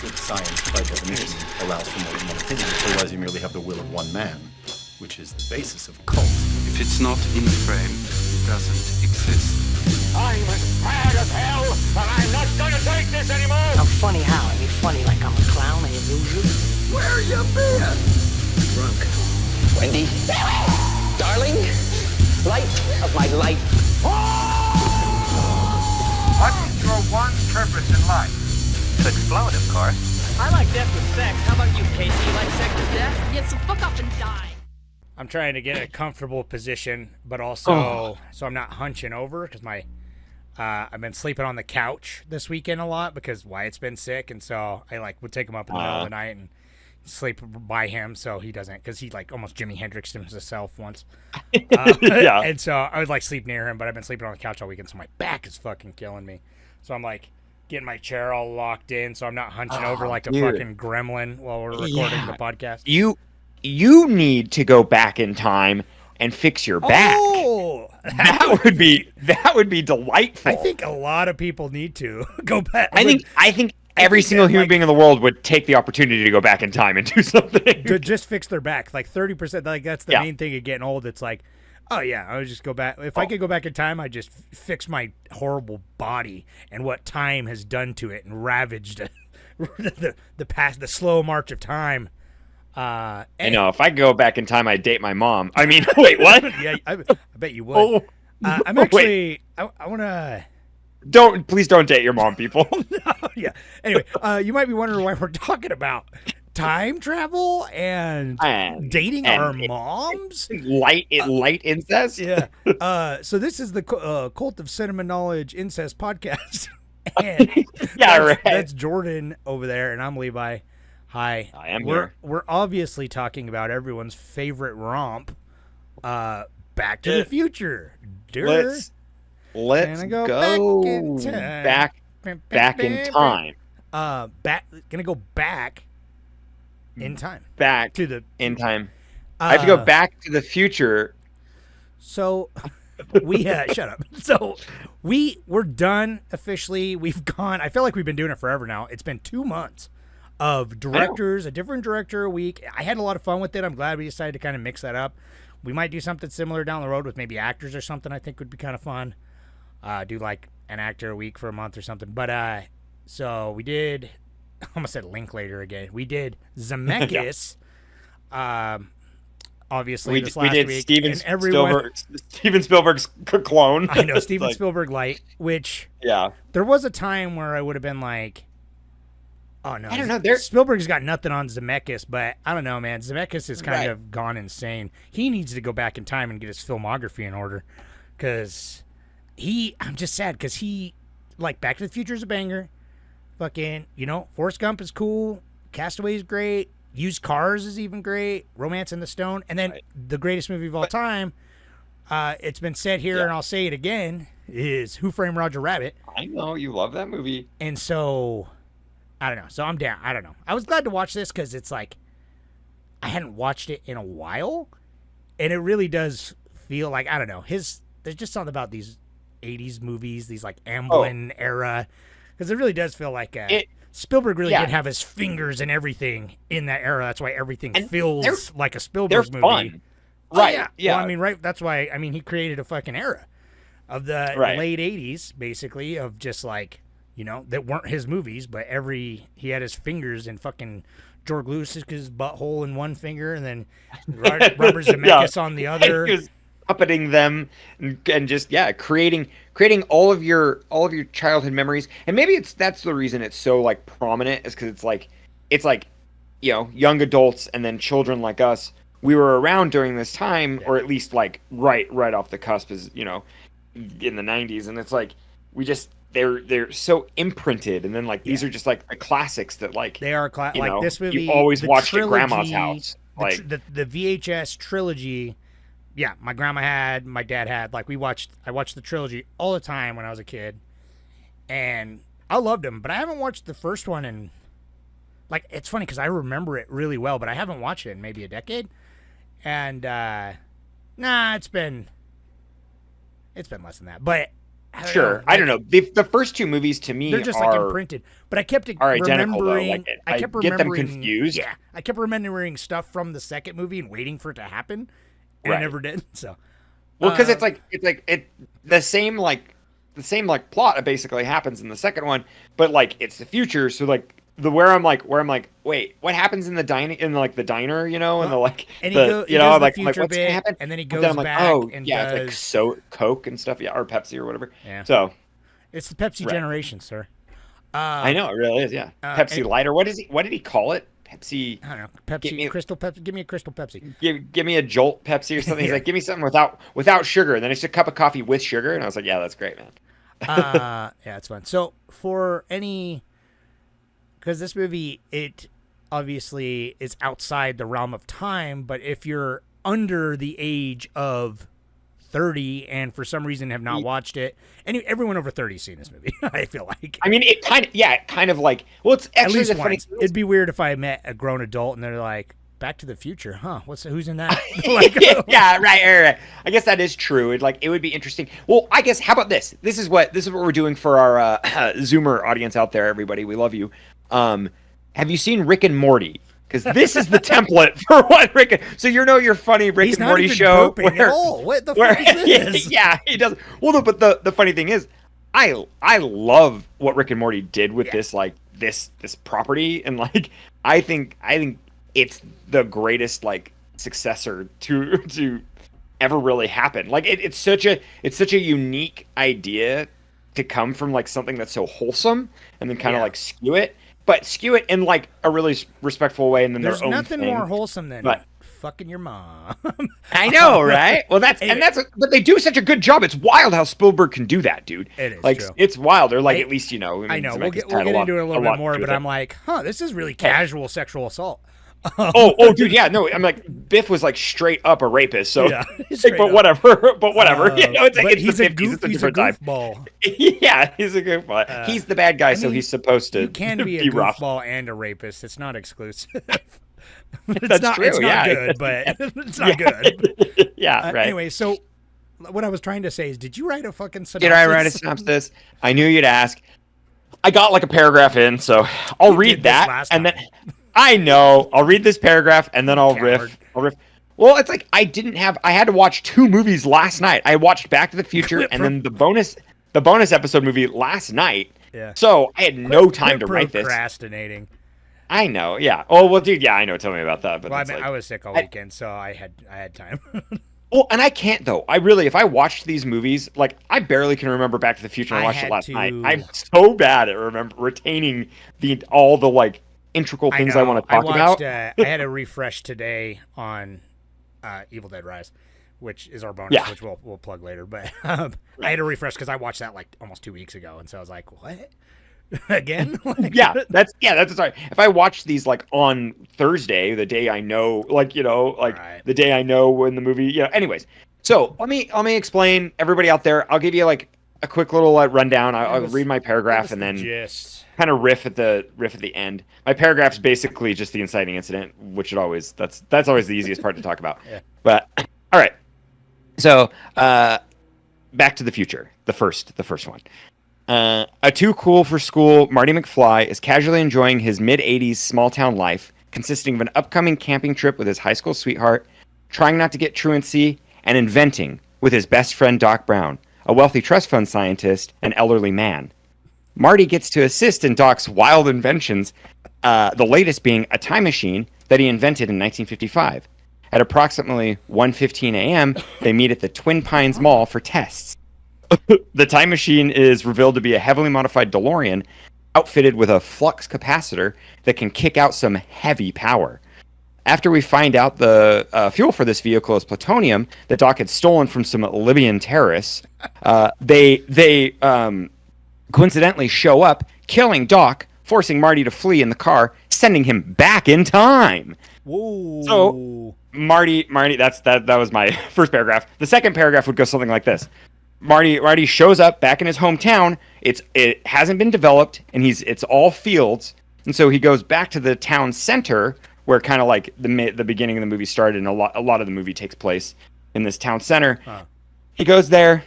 Good science, by definition, allows for more than one opinion. Otherwise, you merely have the will of one man, which is the basis of cult. If it's not in the frame, it doesn't exist. I'm as mad as hell, and I'm not gonna take this anymore! I'm funny how? I mean funny like I'm a clown and you lose it? Where you been? Drunk. Wendy. Darling. Light of my life. What's your one purpose in life? To explode, of course. I like death with sex. How about you, Casey? You like sex with death? Yeah, so fuck up and die. I'm trying to get a comfortable position, but also so I'm not hunching over because I've been sleeping on the couch this weekend a lot because Wyatt's been sick, and so I would take him up in the middle of the night and sleep by him so he doesn't, because he almost Jimi Hendrixed himself once. Yeah. And so I would sleep near him, but I've been sleeping on the couch all weekend, so my back is fucking killing me. So I'm getting my chair all locked in so I'm not hunching over like a fucking gremlin while we're recording the podcast. You need to go back in time and fix your back. Oh, that would be delightful. I think a lot of people need to go back. I think every single human being in the world would take the opportunity to go back in time and do something to just fix their back. 30%. That's the main thing of getting old. It's oh yeah, I would just go back. If I could go back in time, I'd just fix my horrible body and what time has done to it and ravaged the past, the slow march of time. I know, if I could go back in time, I'd date my mom. I mean, wait, what? Yeah, I bet you would. I'm actually, I want to... Please don't date your mom, people. No, yeah. Anyway, you might be wondering why we're talking about time travel and dating our moms. Light incest. Yeah. So this is the Cult of Cinema Knowledge Incest podcast. And that's Jordan over there, and I'm Levi. Hi. I am here. We're obviously talking about everyone's favorite romp, Back to the Future. Let's go back in time. Gonna go back in time. Back to the in time. I have to go back to the future. So we shut up. So we're done officially. We've gone. I feel like we've been doing it forever now. It's been 2 months of directors, a different director a week. I had a lot of fun with it. I'm glad we decided to kind of mix that up. We might do something similar down the road with maybe actors or something. I think would be kind of fun. Do like an actor a week for a month or something. But so we did. I almost said Linklater again. We did Zemeckis. Obviously, this last week. Steven Spielberg's clone. I know, Steven Spielberg light. Which there was a time where I would have been like, oh no, I don't know. Spielberg's got nothing on Zemeckis, but I don't know, man. Zemeckis has kind of gone insane. He needs to go back in time and get his filmography in order, because I'm just sad because he, Back to the Future is a banger. Fucking, Forrest Gump is cool. Castaway is great. Used Cars is even great. Romance in the Stone, and then the greatest movie of all time. It's been said here, and I'll say it again: is Who Framed Roger Rabbit. I know you love that movie, and so. I don't know. So I'm down. I don't know. I was glad to watch this because it's I hadn't watched it in a while, and it really does feel like, I don't know. There's just something about these 80s movies, these Amblin era, because it really does feel like Spielberg really did have his fingers in everything in that era. That's why everything feels like a Spielberg movie. Fun. Right. Yeah. Well, That's why, he created a fucking era of the late 80s, basically, of just that weren't his movies, but he had his fingers in fucking George Lucas's butthole in one finger, and then Robert Zemeckis on the other. He was puppeting them and just creating all of your childhood memories. And maybe that's the reason it's so prominent, is because it's young adults and then children like us. We were around during this time, or at least right off the cusp, as in the 90s, and it's we just. They're so imprinted, and then these are just the classics that they are this movie you always watched at grandma's house. The VHS trilogy, my grandma had, my dad had. I watched the trilogy all the time when I was a kid, and I loved them. But I haven't watched the first one in it's funny because I remember it really well, but I haven't watched it in maybe a decade. And it's been less than that, but. Sure, I don't know. The first two movies to me They're just are like imprinted. But I kept are identical though. remembering. Like I kept get them remembering. confused. Yeah, I kept remembering stuff from the second movie and waiting for it to happen, and Right. it never did. So, Well, because it's the same plot basically happens in the second one, but like it's the future. So like where I'm like, wait, what happens in the diner the diner, and the like and the he does like the I'm like future what's gonna bit, happen? and then he But goes then I'm like, back oh and yeah, does. it's like Coke and stuff, yeah, or Pepsi or whatever. Yeah. So It's the Pepsi Right. generation, sir. I know it really is, yeah. Pepsi Light, or what did he call it? Pepsi. I don't know. Pepsi, Crystal Pepsi. Give me a Crystal Pepsi. Give me a Jolt Pepsi or something. He's like, give me something without sugar. And then it's a cup of coffee with sugar, and I was like, yeah, that's great, man. Yeah, it's fun. So because this movie, it obviously is outside the realm of time, but if you're under the age of 30 and for some reason have not watched it, everyone over 30 has seen this movie. I feel like. I mean, it kind of like. Well, it's At actually least the funny. once. It'd be weird if I met a grown adult and they're like, "Back to the Future, huh? Who's in that?" Like, yeah, right. I guess that is true. It would be interesting. Well, I guess how about this? This is what we're doing for our Zoomer audience out there. Everybody, we love you. Have you seen Rick and Morty? Because this is the template for what Rick. So your funny Rick He's and not Morty even show. burping at all. What the fuck is this? Yeah, he does. Well, no, but the funny thing is, I love what Rick and Morty did with this this property, and like I think it's the greatest like successor to ever really happen. Like it's such a unique idea to come from like something that's so wholesome and then kind of like skew it in like a really respectful way, and then There's their own nothing thing. more wholesome than fucking your mom. I know, right? Well, but they do such a good job. It's wild how Spielberg can do that, dude. It is like true. it's wild. Or like at least I know. I know. We'll get Zemeckis had into it a little lot bit more, to do but with I'm like, this is really casual sexual assault. Oh, dude, yeah, no, I'm like Biff was like straight up a rapist, so Yeah, but whatever, it's but he's he's the 50s, it's a different time. goofball. Yeah, he's a goofball. He's the bad guy, so mean, he's supposed to You can be a rough. goofball and a rapist. It's not exclusive. That's not, true. It's not Yeah, good, but it's not good. Yeah, right. Anyway, so what I was trying to say is, did you write a fucking synopsis? Did I write a synopsis? I knew you'd ask. I got like a paragraph in, so I'll You read did this that, last and then time. I know I'll read this paragraph, and then I'll riff. Well, it's like I had to watch 2 movies last night. I watched Back to the Future and then the bonus episode movie last night. Yeah. So I had no time to write this. Procrastinating. I know, yeah. Oh well, dude, yeah, I know. Tell me about that. But Well, I it's mean, like, I was sick all weekend, so I had time. well, and I can't though. I really, if I watched these movies, like I barely can remember Back to the Future. And I watched it last night. I'm so bad at retaining all the like integral things I want to talk about. I had a refresh today on Evil Dead Rise, which is our bonus, which we'll plug later. But I had a refresh because I watched that like almost 2 weeks ago, and so I was like, "What again?" Like, that's sorry. If I watch these like on Thursday, the day I know, the day I know when the movie, Anyways, so let me explain. Everybody out there, I'll give you like a quick little rundown. I'll read my paragraph and then kind of riff at the end. My paragraph's basically just the inciting incident, which that's always the easiest part to talk about. Yeah. But all right, so Back to the Future, the first one. A too cool for school Marty McFly is casually enjoying his mid-'80s small-town life, consisting of an upcoming camping trip with his high school sweetheart, trying not to get truancy, and inventing with his best friend Doc Brown, a wealthy trust fund scientist, and elderly man. Marty gets to assist in Doc's wild inventions, the latest being a time machine that he invented in 1955. At approximately 1:15 a.m., they meet at the Twin Pines Mall for tests. The time machine is revealed to be a heavily modified DeLorean outfitted with a flux capacitor that can kick out some heavy power. After we find out the fuel for this vehicle is plutonium that Doc had stolen from some Libyan terrorists, they coincidentally show up, killing Doc, forcing Marty to flee in the car, sending him back in time. Whoa. So Marty, that was my first paragraph. The second paragraph would go something like this. Marty shows up back in his hometown. It hasn't been developed, and it's all fields. And so he goes back to the town center, where kind of like the beginning of the movie started, and a lot of the movie takes place in this town center. Huh. He goes there,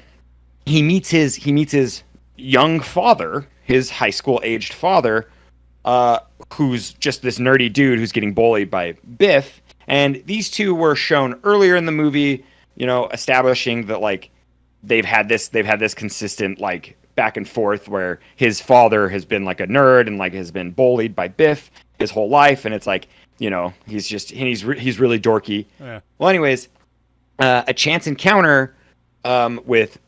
he meets his young father, his high school aged father, who's just this nerdy dude who's getting bullied by Biff. And these two were shown earlier in the movie, establishing that like they've had this consistent like back and forth where his father has been like a nerd and like has been bullied by Biff his whole life, and it's like he's really dorky. Yeah. Well, anyways, a chance encounter with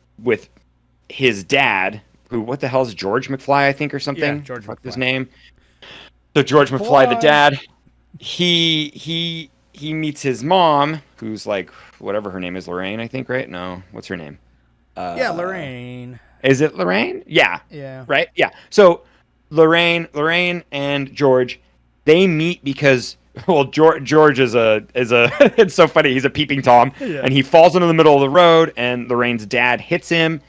his dad, who what the hell is George McFly, I think, or something. Yeah, George What's McFly. his name? So George McFly, the dad, he meets his mom, who's like whatever her name is, Lorraine, I think, right? No, what's her name? Yeah, Lorraine. Is it Lorraine? Yeah. Yeah. Right? Yeah. So Lorraine and George, they meet because George is a it's so funny, he's a peeping Tom, and he falls into the middle of the road, and Lorraine's dad hits him,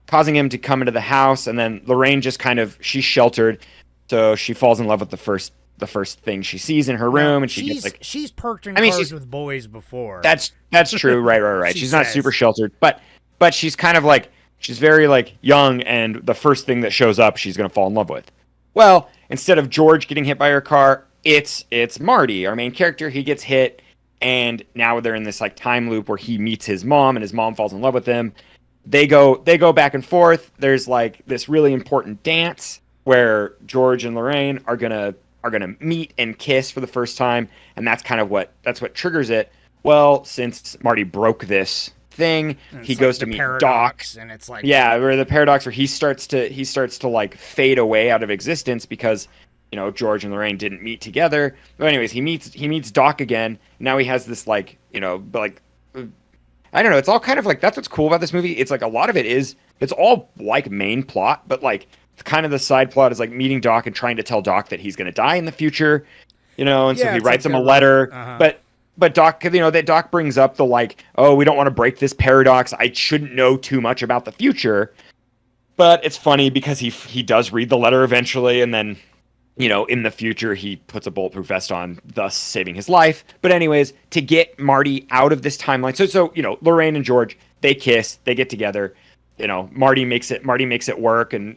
causing him to come into the house, and then Lorraine just she's sheltered, so she falls in love with the first thing she sees in her room, and she's perked in cars with boys before. That's true. Right. She's not says. super sheltered, but she's kind of like, she's very like young, and the first thing that shows up she's gonna fall in love with. Well, instead of George getting hit by her car, it's Marty, our main character. He gets hit, and now they're in this like time loop where he meets his mom, and his mom falls in love with him. They go back and forth. There's like this really important dance where George and Lorraine are gonna meet and kiss for the first time, and that's what triggers it. Well, since Marty broke this thing, he goes to meet Doc, and it's like where the paradox where he starts to like fade away out of existence because George and Lorraine didn't meet together. But anyways, he meets Doc again. Now he has this like like I don't know. It's all kind of like, that's what's cool about this movie. It's like a lot of it's all like main plot, but like kind of the side plot is like meeting Doc and trying to tell Doc that he's going to die in the future, and so he writes him a letter. But Doc, that Doc brings up the like, oh, we don't want to break this paradox. I shouldn't know too much about the future. But it's funny because he does read the letter eventually, and then in the future, he puts a bulletproof vest on, thus saving his life. But anyways, to get Marty out of this timeline, so Lorraine and George, they kiss, they get together. Marty makes it work, and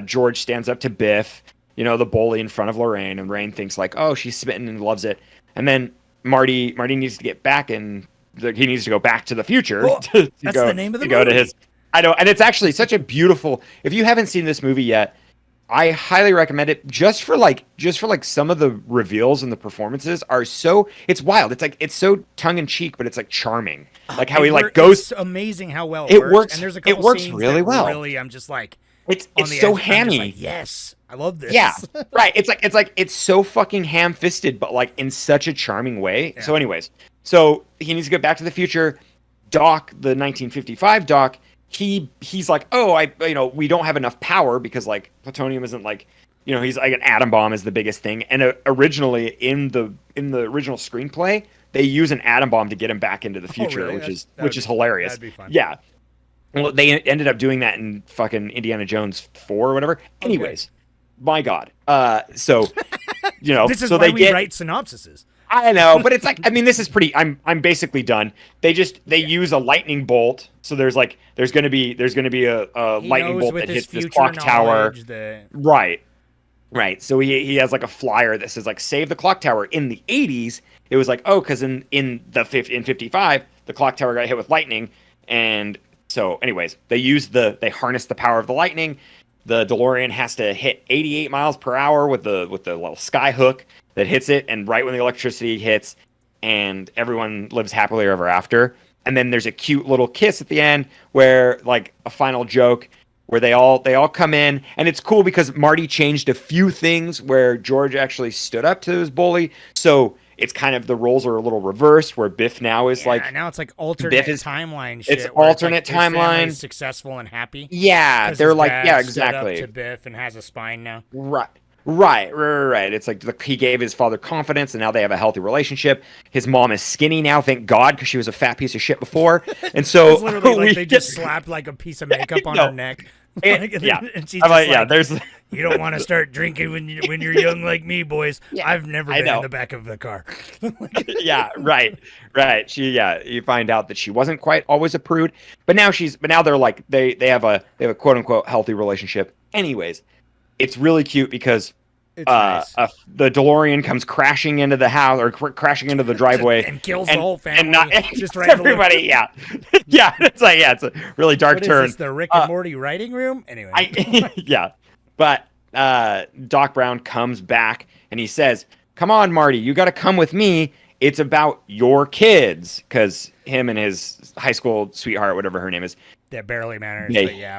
George stands up to Biff, the bully in front of Lorraine, and Lorraine thinks like, oh, she's smitten and loves it. And then Marty needs to get back, and he needs to go back to the future. Well, that's the name of the movie. To his, I know, and it's actually such a beautiful. If you haven't seen this movie yet, I highly recommend it. Just for like some of the reveals and the performances are so, it's wild. It's like, it's so tongue in cheek, but it's like charming. Like how he like goes. It's amazing how well it works. And there's a couple it works scenes really that well. Really, I'm just like, it's on the so edge. hammy. I'm just like, yes, I love this. Yeah, right. It's so fucking ham-fisted, but like in such a charming way. Yeah. So anyways, so he needs to get back to the future. Doc, the 1955 Doc, he's like, oh, we don't have enough power because like plutonium isn't like, he's like an atom bomb is the biggest thing. And originally in the original screenplay, they use an atom bomb to get him back into the future, really? which is hilarious. That'd be fun. Yeah. Well, they ended up doing that in fucking Indiana Jones 4 or whatever. Anyways, my God. So, this is so why they we get, write synopsises. I know, but it's like, I mean, this is pretty. I'm basically done. They use a lightning bolt. So there's going to be a lightning bolt that hits this clock tower. Right. So he has like a flyer that says like save the clock tower. In the 80s, it was like, oh, because in 55 the clock tower got hit with lightning, and so anyways they harness the power of the lightning. The DeLorean has to hit 88 miles per hour with the little sky hook that hits it, and right when the electricity hits, and everyone lives happily ever after. And then there's a cute little kiss at the end where like a final joke where they all come in, and it's cool because Marty changed a few things where George actually stood up to his bully. So it's kind of the roles are a little reversed where Biff now is like now it's like alternate timeline shit. It's alternate like timeline, successful and happy. Yeah, they're like exactly. Stood up to Biff and has a spine now. Right. It's like he gave his father confidence, and now they have a healthy relationship. His mom is skinny now, thank God, because she was a fat piece of shit before. And so literally like they just slapped like a piece of makeup on her neck. And she's like, there's You don't want to start drinking when you're young like me, boys. Yeah, I've never I been know. in the back of the car. Yeah, right. You find out that she wasn't quite always a prude, but now they're like they have a quote unquote healthy relationship. Anyways, it's really cute because It's nice. the DeLorean comes crashing into the house or crashing into the driveway and kills the whole family. and not Just right everybody. Yeah, yeah. It's a really dark What is turn. this, the Rick and Morty writing room? Anyway. Yeah, but Doc Brown comes back and he says, "Come on, Marty, you got to come with me. It's about your kids," because him and his high school sweetheart, whatever her name is, That barely matters,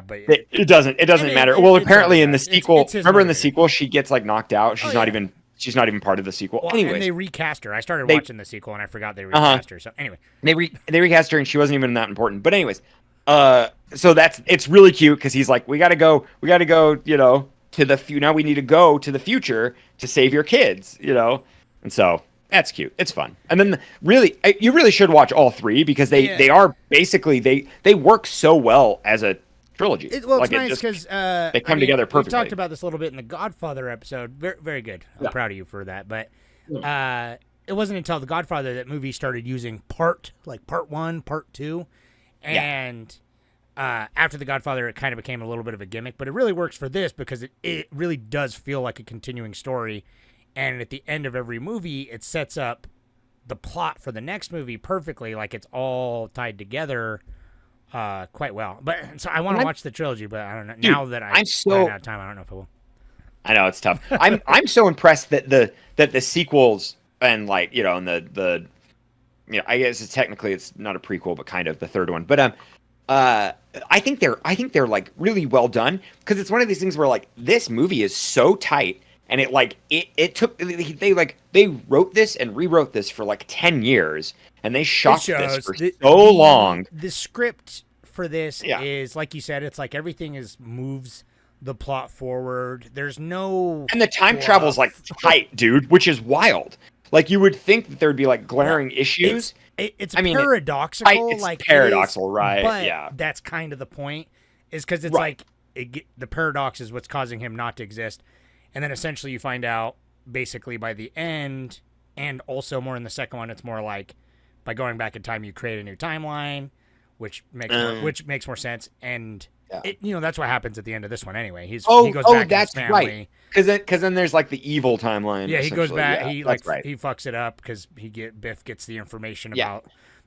but it doesn't matter. Well, apparently in the sequel, it's his remember in the motivator. Oh, sequel, she gets like knocked out. She's not even part of the sequel. Well, Anyways, and they recast her. I started watching the sequel and I forgot they recast her. So anyway, they recast her and she wasn't even that important. But anyways, so it's really cute because he's like, we gotta go, you know, to the now we need to go to the future to save your kids, you know, and so. That's cute. It's fun. And then you really should watch all three because they are basically they work so well as a trilogy. it's nice because they come together perfectly. We talked about this a little bit in the Godfather episode. Very, very good. I'm proud of you for that. But it wasn't until the Godfather that movie started using part 1, part 2, and after the Godfather, it kind of became a little bit of a gimmick. But it really works for this because it really does feel like a continuing story. And at the end of every movie, it sets up the plot for the next movie perfectly. Like it's all tied together quite well. But so I want to watch the trilogy, but I don't know. Now that I'm running out of time, I don't know if I will. I know it's tough. I'm so impressed that the sequels and like you know and the you know I guess it's not a prequel but kind of the third one. But I think they're like really well done because it's one of these things where like this movie is so tight. And it took they wrote this and rewrote this for like 10 years and they shot this for so long. The script for this is like you said, it's like everything moves the plot forward. There's no and the time travel's like tight, dude, which is wild. Like you would think that there'd be like glaring issues. It's paradoxical. It's like paradoxical, right? But yeah, that's kind of the point. Is because it's like the paradox is what's causing him not to exist. And then essentially you find out basically by the end, and also more in the second one, it's more like by going back in time, you create a new timeline, which makes more sense. And that's what happens at the end of this one anyway. He goes back to his family. Right. Because then there's like the evil timeline. Yeah, he goes back. Yeah, he fucks it up because Biff gets the information about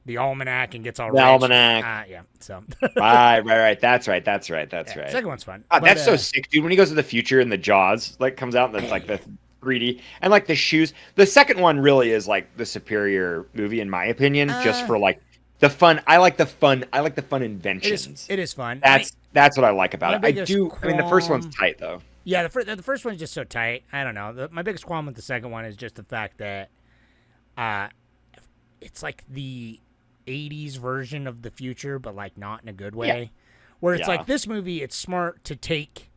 the almanac and gets all the rich. almanac. So right. That's right. Second one's fun. That's so sick, dude. When he goes to the future and the Jaws like comes out and it's like the 3D and like the shoes. The second one really is like the superior movie in my opinion, just for like the fun. I like the fun inventions. It is fun. That's what I like about it. My I biggest mean, the first one's tight though. Yeah, the first one's just so tight. I don't know. My biggest qualm with the second one is just the fact that it's like the 80s version of the future, but like not in a good way. Yeah. Where it's like this movie, it's smart to take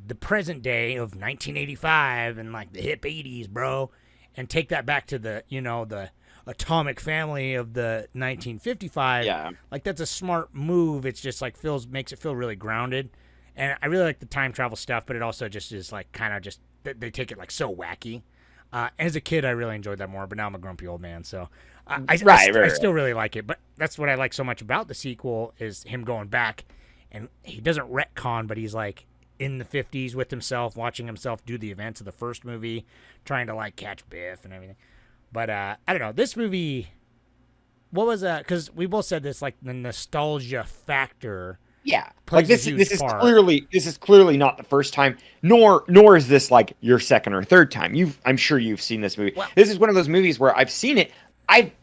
the present day of 1985 and like the hip 80s, bro, and take that back to the atomic family of the 1955. Yeah. Like that's a smart move. It's just like makes it feel really grounded. And I really like the time travel stuff, but it also just is like kind of just they take it like so wacky. As a kid, I really enjoyed that more, but now I'm a grumpy old man, so I still really like it. But that's what I like so much about the sequel is him going back, and he doesn't retcon, but he's like in the 50s with himself, watching himself do the events of the first movie, trying to like catch Biff and everything. But I don't know, this movie. What was because we both said this, like the nostalgia factor. Yeah, like this is clearly not the first time, nor is this like your second or third time. I'm sure you've seen this movie. Well, this is one of those movies where I've seen it. I've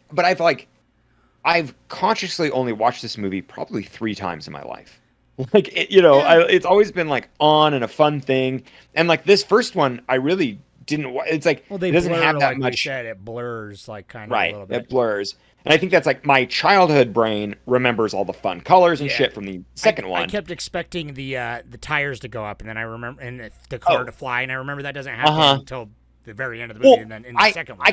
consciously only watched this movie probably 3 times in my life. Like it's always been like on and a fun thing. And like this first one, I really didn't. It's like it doesn't have that like much. We said, it blurs like kind of right. A little bit. It blurs. And I think that's like my childhood brain remembers all the fun colors and shit from the second one. I kept expecting the tires to go up, and then I remember the car to fly, and I remember that doesn't happen until the very end of the movie, and then in the second one.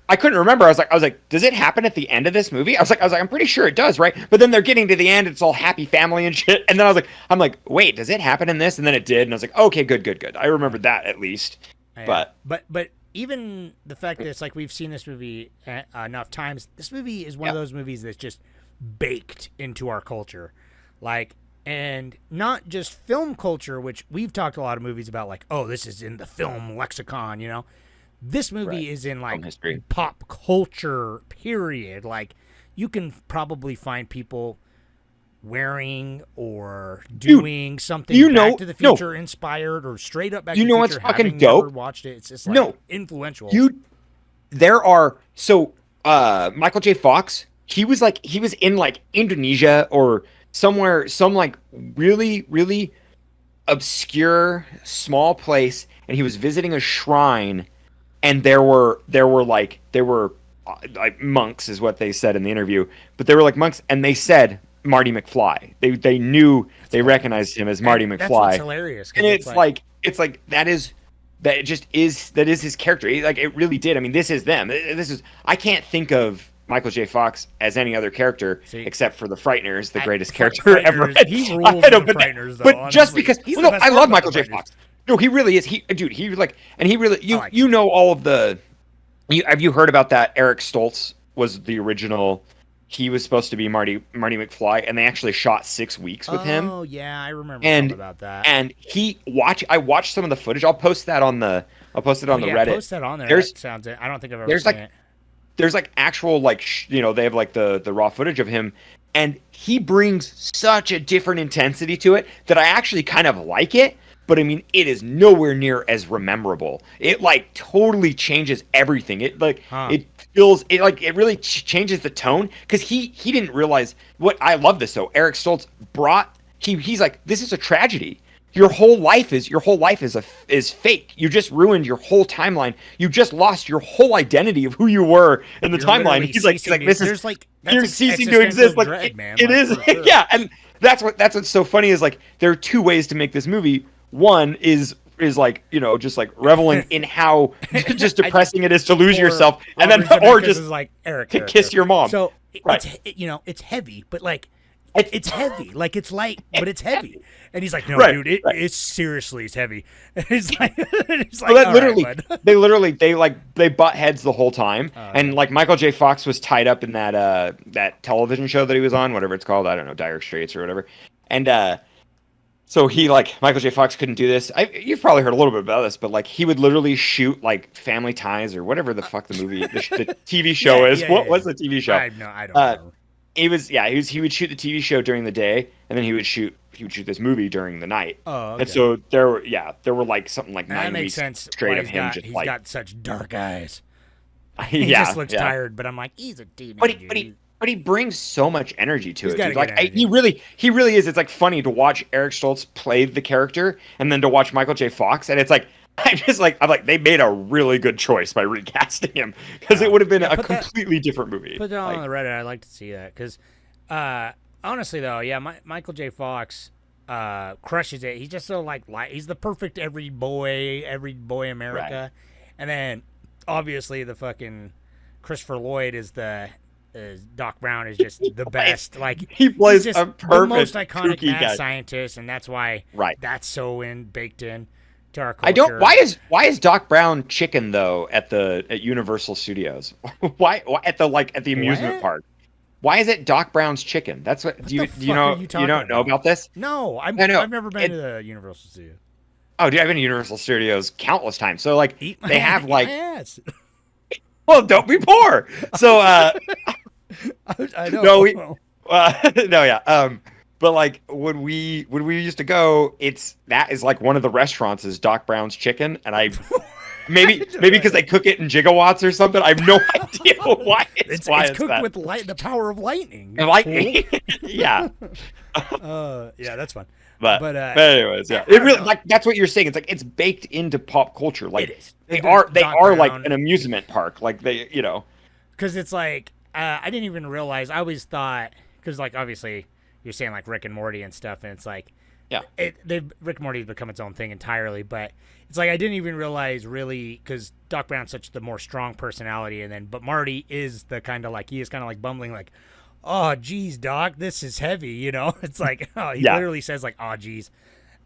I couldn't remember. I was like, does it happen at the end of this movie? I was like, I'm pretty sure it does, right? But then they're getting to the end, it's all happy family and shit. And then I'm like, wait, does it happen in this? And then it did, and I was like, okay, good. I remembered that at least. Yeah. But even the fact that it's like we've seen this movie enough times, this movie is one of those movies that's just baked into our culture, like, and not just film culture, which we've talked a lot of movies about, like, oh, this is in the film lexicon, you know. This movie is in like pop culture, period. Like, you can probably find people wearing or doing something Back to the Future inspired or straight up Back to the Future. What's fucking having dope? Never watched it. It's just like influential. Michael J. Fox, he was in like Indonesia or somewhere, some like really, really obscure small place, and he was visiting a shrine. And there were like monks, is what they said in the interview, but they were like monks, and they said Marty McFly. They recognized him as Marty McFly. That's what's hilarious. And it's like that is his character. It really did. I mean, this is them. I can't think of Michael J. Fox as any other character except for the Frighteners, the greatest character ever. He rules in the Frighteners, though. But just because I love Michael J. Frighteners. Fox. No, he really is. You know all of the. Have you heard about that? Eric Stoltz was the original. He was supposed to be Marty McFly, and they actually shot 6 weeks with him. Oh yeah, I remember all about that. And I watched some of the footage. I'll post it on the Reddit. Post that on there. That sounds it. I don't think I've ever seen it. There's like actual they have like the raw footage of him, and he brings such a different intensity to it that I actually kind of like it. But I mean, it is nowhere near as memorable. It like totally changes everything. It like it feels it like it really changes the tone, because he didn't realize what I love this though. Eric Stoltz he's like, this is a tragedy. Your whole life is fake. You just ruined your whole timeline. You just lost your whole identity of who you were in the timeline. He's like this is like you're ceasing to exist. Like dread, man. It is sure. Yeah, and that's what's so funny is like there are two ways to make this movie. One is like, just like reveling in how just depressing it is to lose yourself, and then or just like Eric to kiss your mom. So it's heavy, but like it's heavy, like it's light, but it's heavy. And he's like, no, dude, it's seriously, it's heavy. And he's like, they butt heads the whole time, and like Michael J. Fox was tied up in that television show that he was on, whatever it's called, I don't know, Dire Straits or whatever, and so Michael J. Fox couldn't do this. You've probably heard a little bit about this, but like he would literally shoot like Family Ties or whatever the fuck the movie, the TV show is. What was the TV show? I don't know. He would shoot the TV show during the day, and then he would shoot this movie during the night. Oh, okay. And so there were like something like 9 weeks straight of him he's got such dark eyes. He just looks tired, but I'm like, he's a teenager. But he brings so much enery to it. Dude. Like he really is. It's like funny to watch Eric Stoltz play the character, and then to watch Michael J. Fox, and it's like I'm like they made a really good choice by recasting him, because it would have been a completely different movie. Put that on the Reddit. I'd like to see that, because honestly though, Michael J. Fox crushes it. He's just so light. He's the perfect every boy America, and then obviously the fucking Christopher Lloyd is Doc Brown is just the best. Like he plays just a perfect the most iconic mad guy. scientist, and that's why that's so baked in to our culture. I don't. Why is Doc Brown chicken though at Universal Studios? why at the amusement park? Why is it Doc Brown's chicken? That's what do you know? You don't know about this? No, I've never been to the Universal Studios. Oh, dude, I've been to Universal Studios countless times. So like they have like. Well, don't be poor. So I know. But like when we used to go, that is like one of the restaurants is Doc Brown's Chicken, and I maybe because they cook it in gigawatts or something. I have no idea why it's cooked that. with the power of lightning. Yeah. Yeah, that's fun. But anyways, yeah, it really like that's what you're saying. It's like it's baked into pop culture. Like it is. They are like an amusement park. Like they, because it's like I didn't even realize. I always thought, because like obviously you're saying like Rick and Morty and stuff, and it's like Yeah. Rick and Morty's become its own thing entirely, but it's like I didn't even realize really because Doc Brown's such the more strong personality, but Marty is the kind of like he is kind of like bumbling like, oh geez, Doc, this is heavy, you know? It's like he literally says like, oh geez.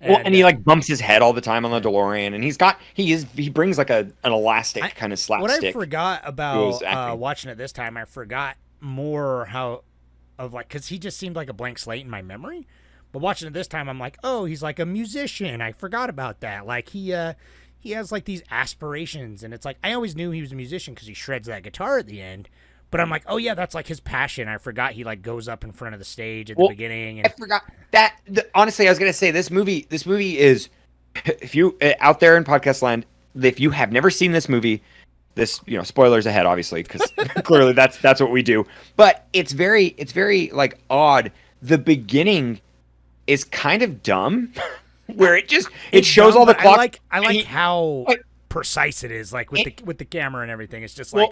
And he like bumps his head all the time on the DeLorean, and he brings like an elastic kind of slapstick. What I forgot about watching it this time, I forgot more because he just seemed like a blank slate in my memory. But watching it this time, I'm like, oh, he's like a musician. I forgot about that. Like he has like these aspirations, and it's like I always knew he was a musician because he shreds that guitar at the end. But I'm like, oh yeah, that's like his passion. I forgot he like goes up in front of the stage at the beginning. And I forgot that. Honestly, I was gonna say this movie is, if you out there in podcast land, if you have never seen this movie, spoilers ahead, obviously, because clearly that's what we do. But it's very like odd. The beginning is kind of dumb, where it shows dumb, all the clocks. I like how precise it is, like with the camera and everything. It's just like.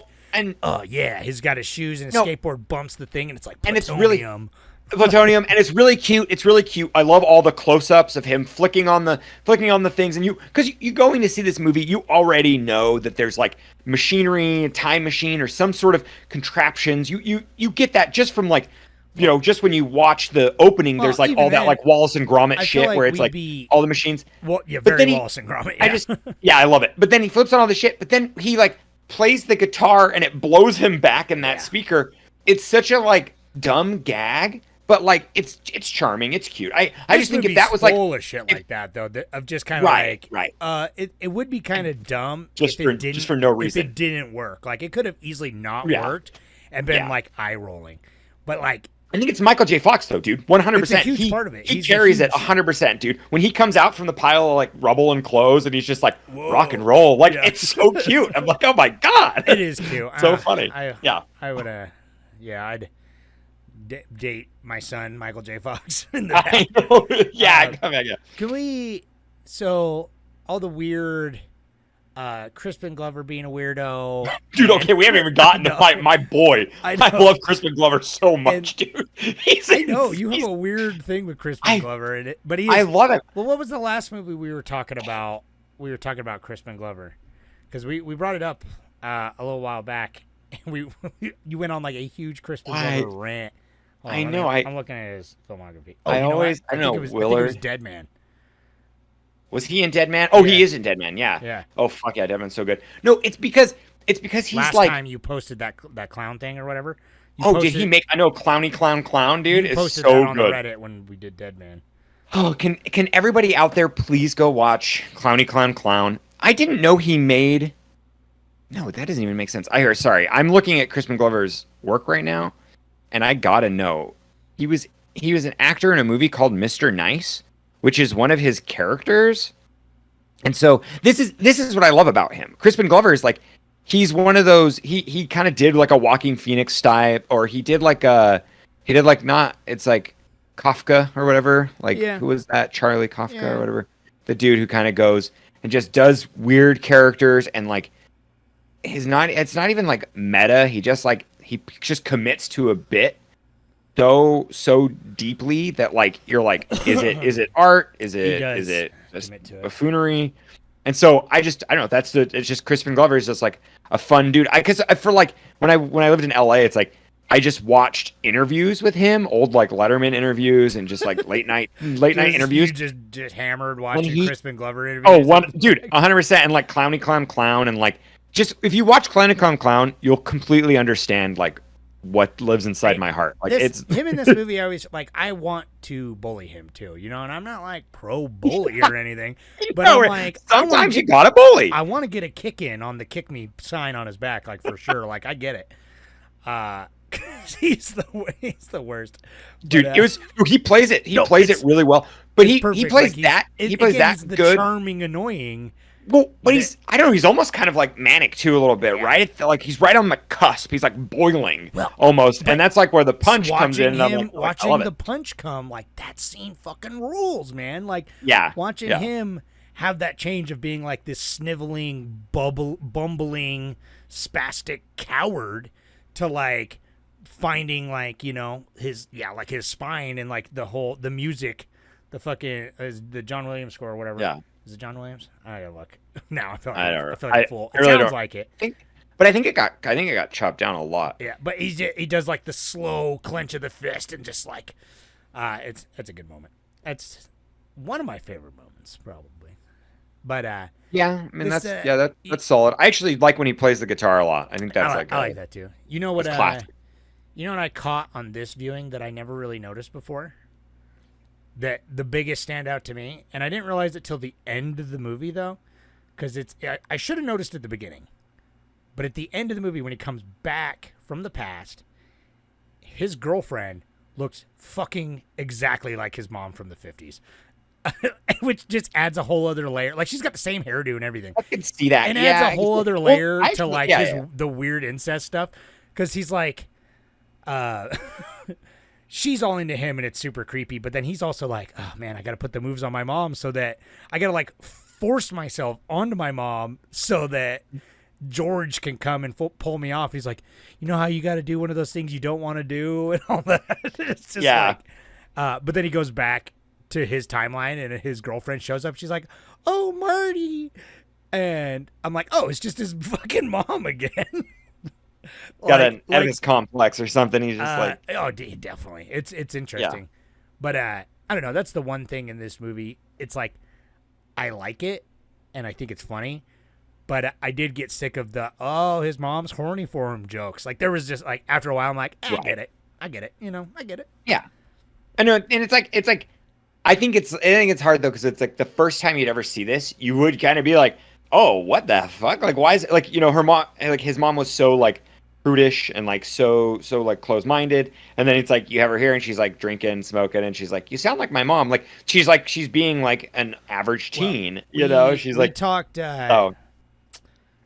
Oh yeah, he's got his shoes and his skateboard bumps the thing, and it's like plutonium. Plutonium, and it's really cute. It's really cute. I love all the close-ups of him flicking on the things, and because you going to see this movie, you already know that there's like machinery, a time machine, or some sort of contraptions. You get that just from like. Just when you watch the opening, there's like all that like Wallace and Gromit shit where it's like all the machines. Well, yeah, very Wallace and Gromit. Yeah. I love it. But then he flips on all the shit. But then he like plays the guitar and it blows him back in that speaker. It's such a like dumb gag, but like it's charming. It's cute. I just think if that was like full of shit like that though, of just kind of it would be kind of dumb just for no reason. If it didn't work, like it could have easily not worked and been like eye rolling, but like. I think it's Michael J. Fox, though, dude. 100%. It's a huge part of it. He carries it 100%, dude. When he comes out from the pile of like rubble and clothes, and he's just like rock and roll, like it's so cute. I'm like, oh my god, it is cute. So funny. I would, I'd date my son Michael J. Fox. I know. Yeah, come back. Yeah. Can we? So all the weird. Crispin Glover being a weirdo. Dude, okay, we haven't even gotten to my boy. I love Crispin Glover so much, dude. I know, you have a weird thing with Crispin Glover, but I love it. Well, what was the last movie we were talking about? We were talking about Crispin Glover. Because we brought it up a little while back. And you went on like a huge Crispin Glover rant. I know. I'm looking at his filmography. I think it was Dead Man. Was he in Dead Man? Oh, he is in Dead Man. Yeah. Yeah. Oh fuck yeah, Dead Man's so good. No, it's because he's last like. Last time you posted that clown thing or whatever. Did he make? I know, Clowny Clown, dude. You posted it's so that on good. Reddit when we did Dead Man. Oh, can everybody out there please go watch Clowny Clown? I didn't know he made. No, that doesn't even make sense. Sorry, I'm looking at Crispin Glover's work right now, and I gotta know he was an actor in a movie called Mr. Nice, which is one of his characters. And so this is what I love about him. Crispin Glover is like, he's one of those, he kind of did like a Walking Phoenix type, or it's like Kafka or whatever. Like, who was that? Charlie Kafka or whatever. The dude who kind of goes and just does weird characters, and like, it's not even like meta. He just commits to a bit so deeply that like you're like, is it art? Is it just buffoonery? And so I don't know. It's just Crispin Glover is just like a fun dude. Because for like when I lived in LA, it's like I just watched interviews with him, old like Letterman interviews, and just like late night interviews. You just hammered watching Crispin Glover interviews. Oh, dude, 100%, and like Clowny Clown, and like just if you watch Clowny Clown, you'll completely understand like what lives inside my heart. Like it's him in this movie. I want to bully him too, you know. And I'm not like pro bully or anything, but I'm like sometimes you gotta bully. I want to get a kick in on the kick me sign on his back, like for sure. Like I get it. He's the worst, dude. But, he plays it. He plays it really well. But he plays like he plays that the good. Charming, annoying. Well, but I don't know, he's almost kind of like manic too a little bit, right? Like he's right on the cusp. He's like boiling almost. And that's like where the punch comes in. And watching the punch come, like that scene fucking rules, man. Like watching him have that change of being like this sniveling, bumbling, spastic coward to like finding like, you know, his spine and like the music The fucking the John Williams score or whatever. Yeah. Is it John Williams? I gotta look. Now I feel like I don't know. I feel like a fool. It really sounds don't like it. But I think it got chopped down a lot. Yeah, but he does like the slow clench of the fist and just like, it's a good moment. That's one of my favorite moments probably. But Yeah, I mean This, that's solid. I actually like when he plays the guitar a lot. I think that's I like that too. You know what? That's classic. You know what I caught on this viewing that I never really noticed before? That the biggest standout to me, and I didn't realize it till the end of the movie though, because I should have noticed at the beginning, but at the end of the movie when he comes back from the past, his girlfriend looks fucking exactly like his mom from the 50s. Which just adds a whole other layer. Like she's got the same hairdo and everything. I can see that. And yeah, adds a whole other layer to like yeah. the weird incest stuff. Because he's like, she's all into him and it's super creepy. But then he's also like, oh man, I got to put the moves on my mom so that I got to like force myself onto my mom so that George can come and pull me off. He's like, you know how you got to do one of those things you don't want to do and all that. It's just like, but then he goes back to his timeline and his girlfriend shows up. She's like, oh, Marty. And I'm like, oh, it's just his fucking mom again. Got an Oedipus complex or something. He's just like, oh, definitely. It's interesting. Yeah. But I don't know. That's the one thing in this movie. It's like, I like it and I think it's funny. But I did get sick of the, oh, his mom's horny for him jokes. Like there was just like, after a while, I'm like, I get it. I get it. You know, I get it. Yeah. I know. And it's like, I think it's hard though, because it's like the first time you'd ever see this, you would kind of be like, oh, what the fuck? Like, why is it like, you know, her mom, like his mom was so like prudish and like so like closed-minded. And then it's like, you have her here and she's like drinking, smoking. And she's like, you sound like my mom. Like, she's being like an average teen, you know, she's like, talked, oh,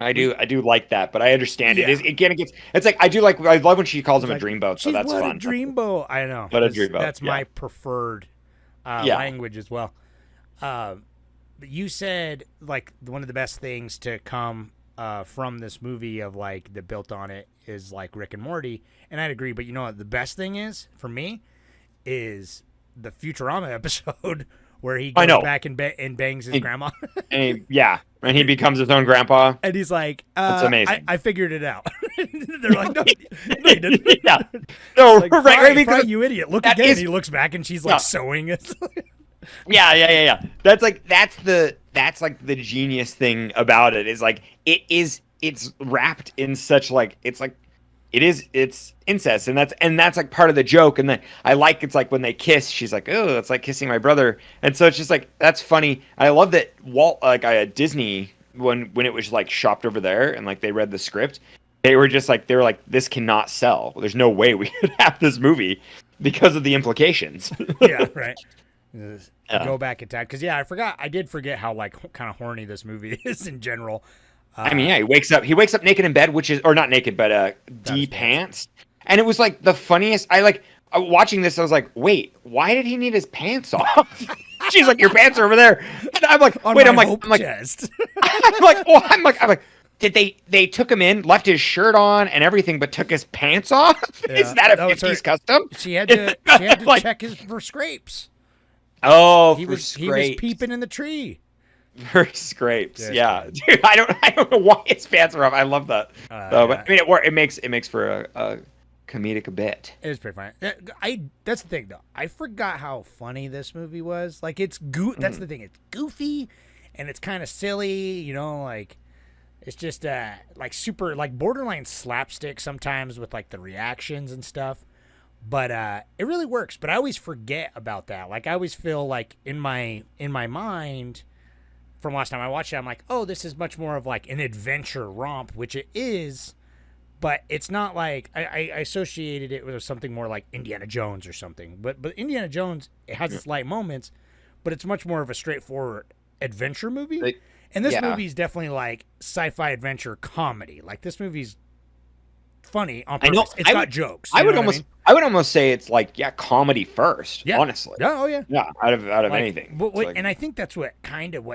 I do like that, but I understand it. It kind of gets. It's like I love when she calls him a dreamboat. So that's fun. A dreamboat. I know. What a dreamboat. That's my preferred language as well. But you said like one of the best things to come from this movie of like that built on it is like Rick and Morty, and I'd agree. But you know what the best thing is for me is the Futurama episode where he goes back and bangs his grandma. And he becomes his own grandpa. And he's like, that's amazing. I figured it out. They're like, no, you didn't. Yeah. No, like, right. Fry, you idiot. Look again. He looks back and she's like sewing it. Yeah. That's like the genius thing about it is like it's wrapped in such like it's incest and that's like part of the joke. And then it's like when they kiss, she's like, oh, it's like kissing my brother. And so it's just like, that's funny. I love that Disney, when it was like shopped over there and like they read the script, they were like, this cannot sell. There's no way we could have this movie because of the implications. Yeah, right. Go back in time. Because I did forget how like kind of horny this movie is in general. I mean, he wakes up naked in bed, or not naked, but de-pants. And it was like the funniest. Watching this, I was like, wait, why did he need his pants off? She's like, your pants are over there. And I'm like, wait, I'm like, chest. I'm like, did they took him in, left his shirt on and everything, but took his pants off? Yeah, is that a 50s custom? She had to check for scrapes. Oh, he was peeping in the tree. For scrapes, yeah. Dude, I don't know why his pants are off. I love that. But I mean, it makes for a comedic bit. It was pretty funny. That's the thing though. I forgot how funny this movie was. Like it's That's the thing. It's goofy, and it's kind of silly. You know, like it's just like super like borderline slapstick sometimes with like the reactions and stuff. But it really works. But I always forget about that. Like I always feel like in my mind. From last time I watched it, I'm like, oh, this is much more of like an adventure romp, which it is, but it's not like I associated it with something more like Indiana Jones or something. But Indiana Jones, it has its light moments, but it's much more of a straightforward adventure movie. And this movie is definitely like sci-fi adventure comedy. Like this movie's funny on purpose. It's got jokes. I would almost say it's like comedy first. Yeah. Honestly. Yeah. Oh yeah. Yeah. Out of anything. And I think that's what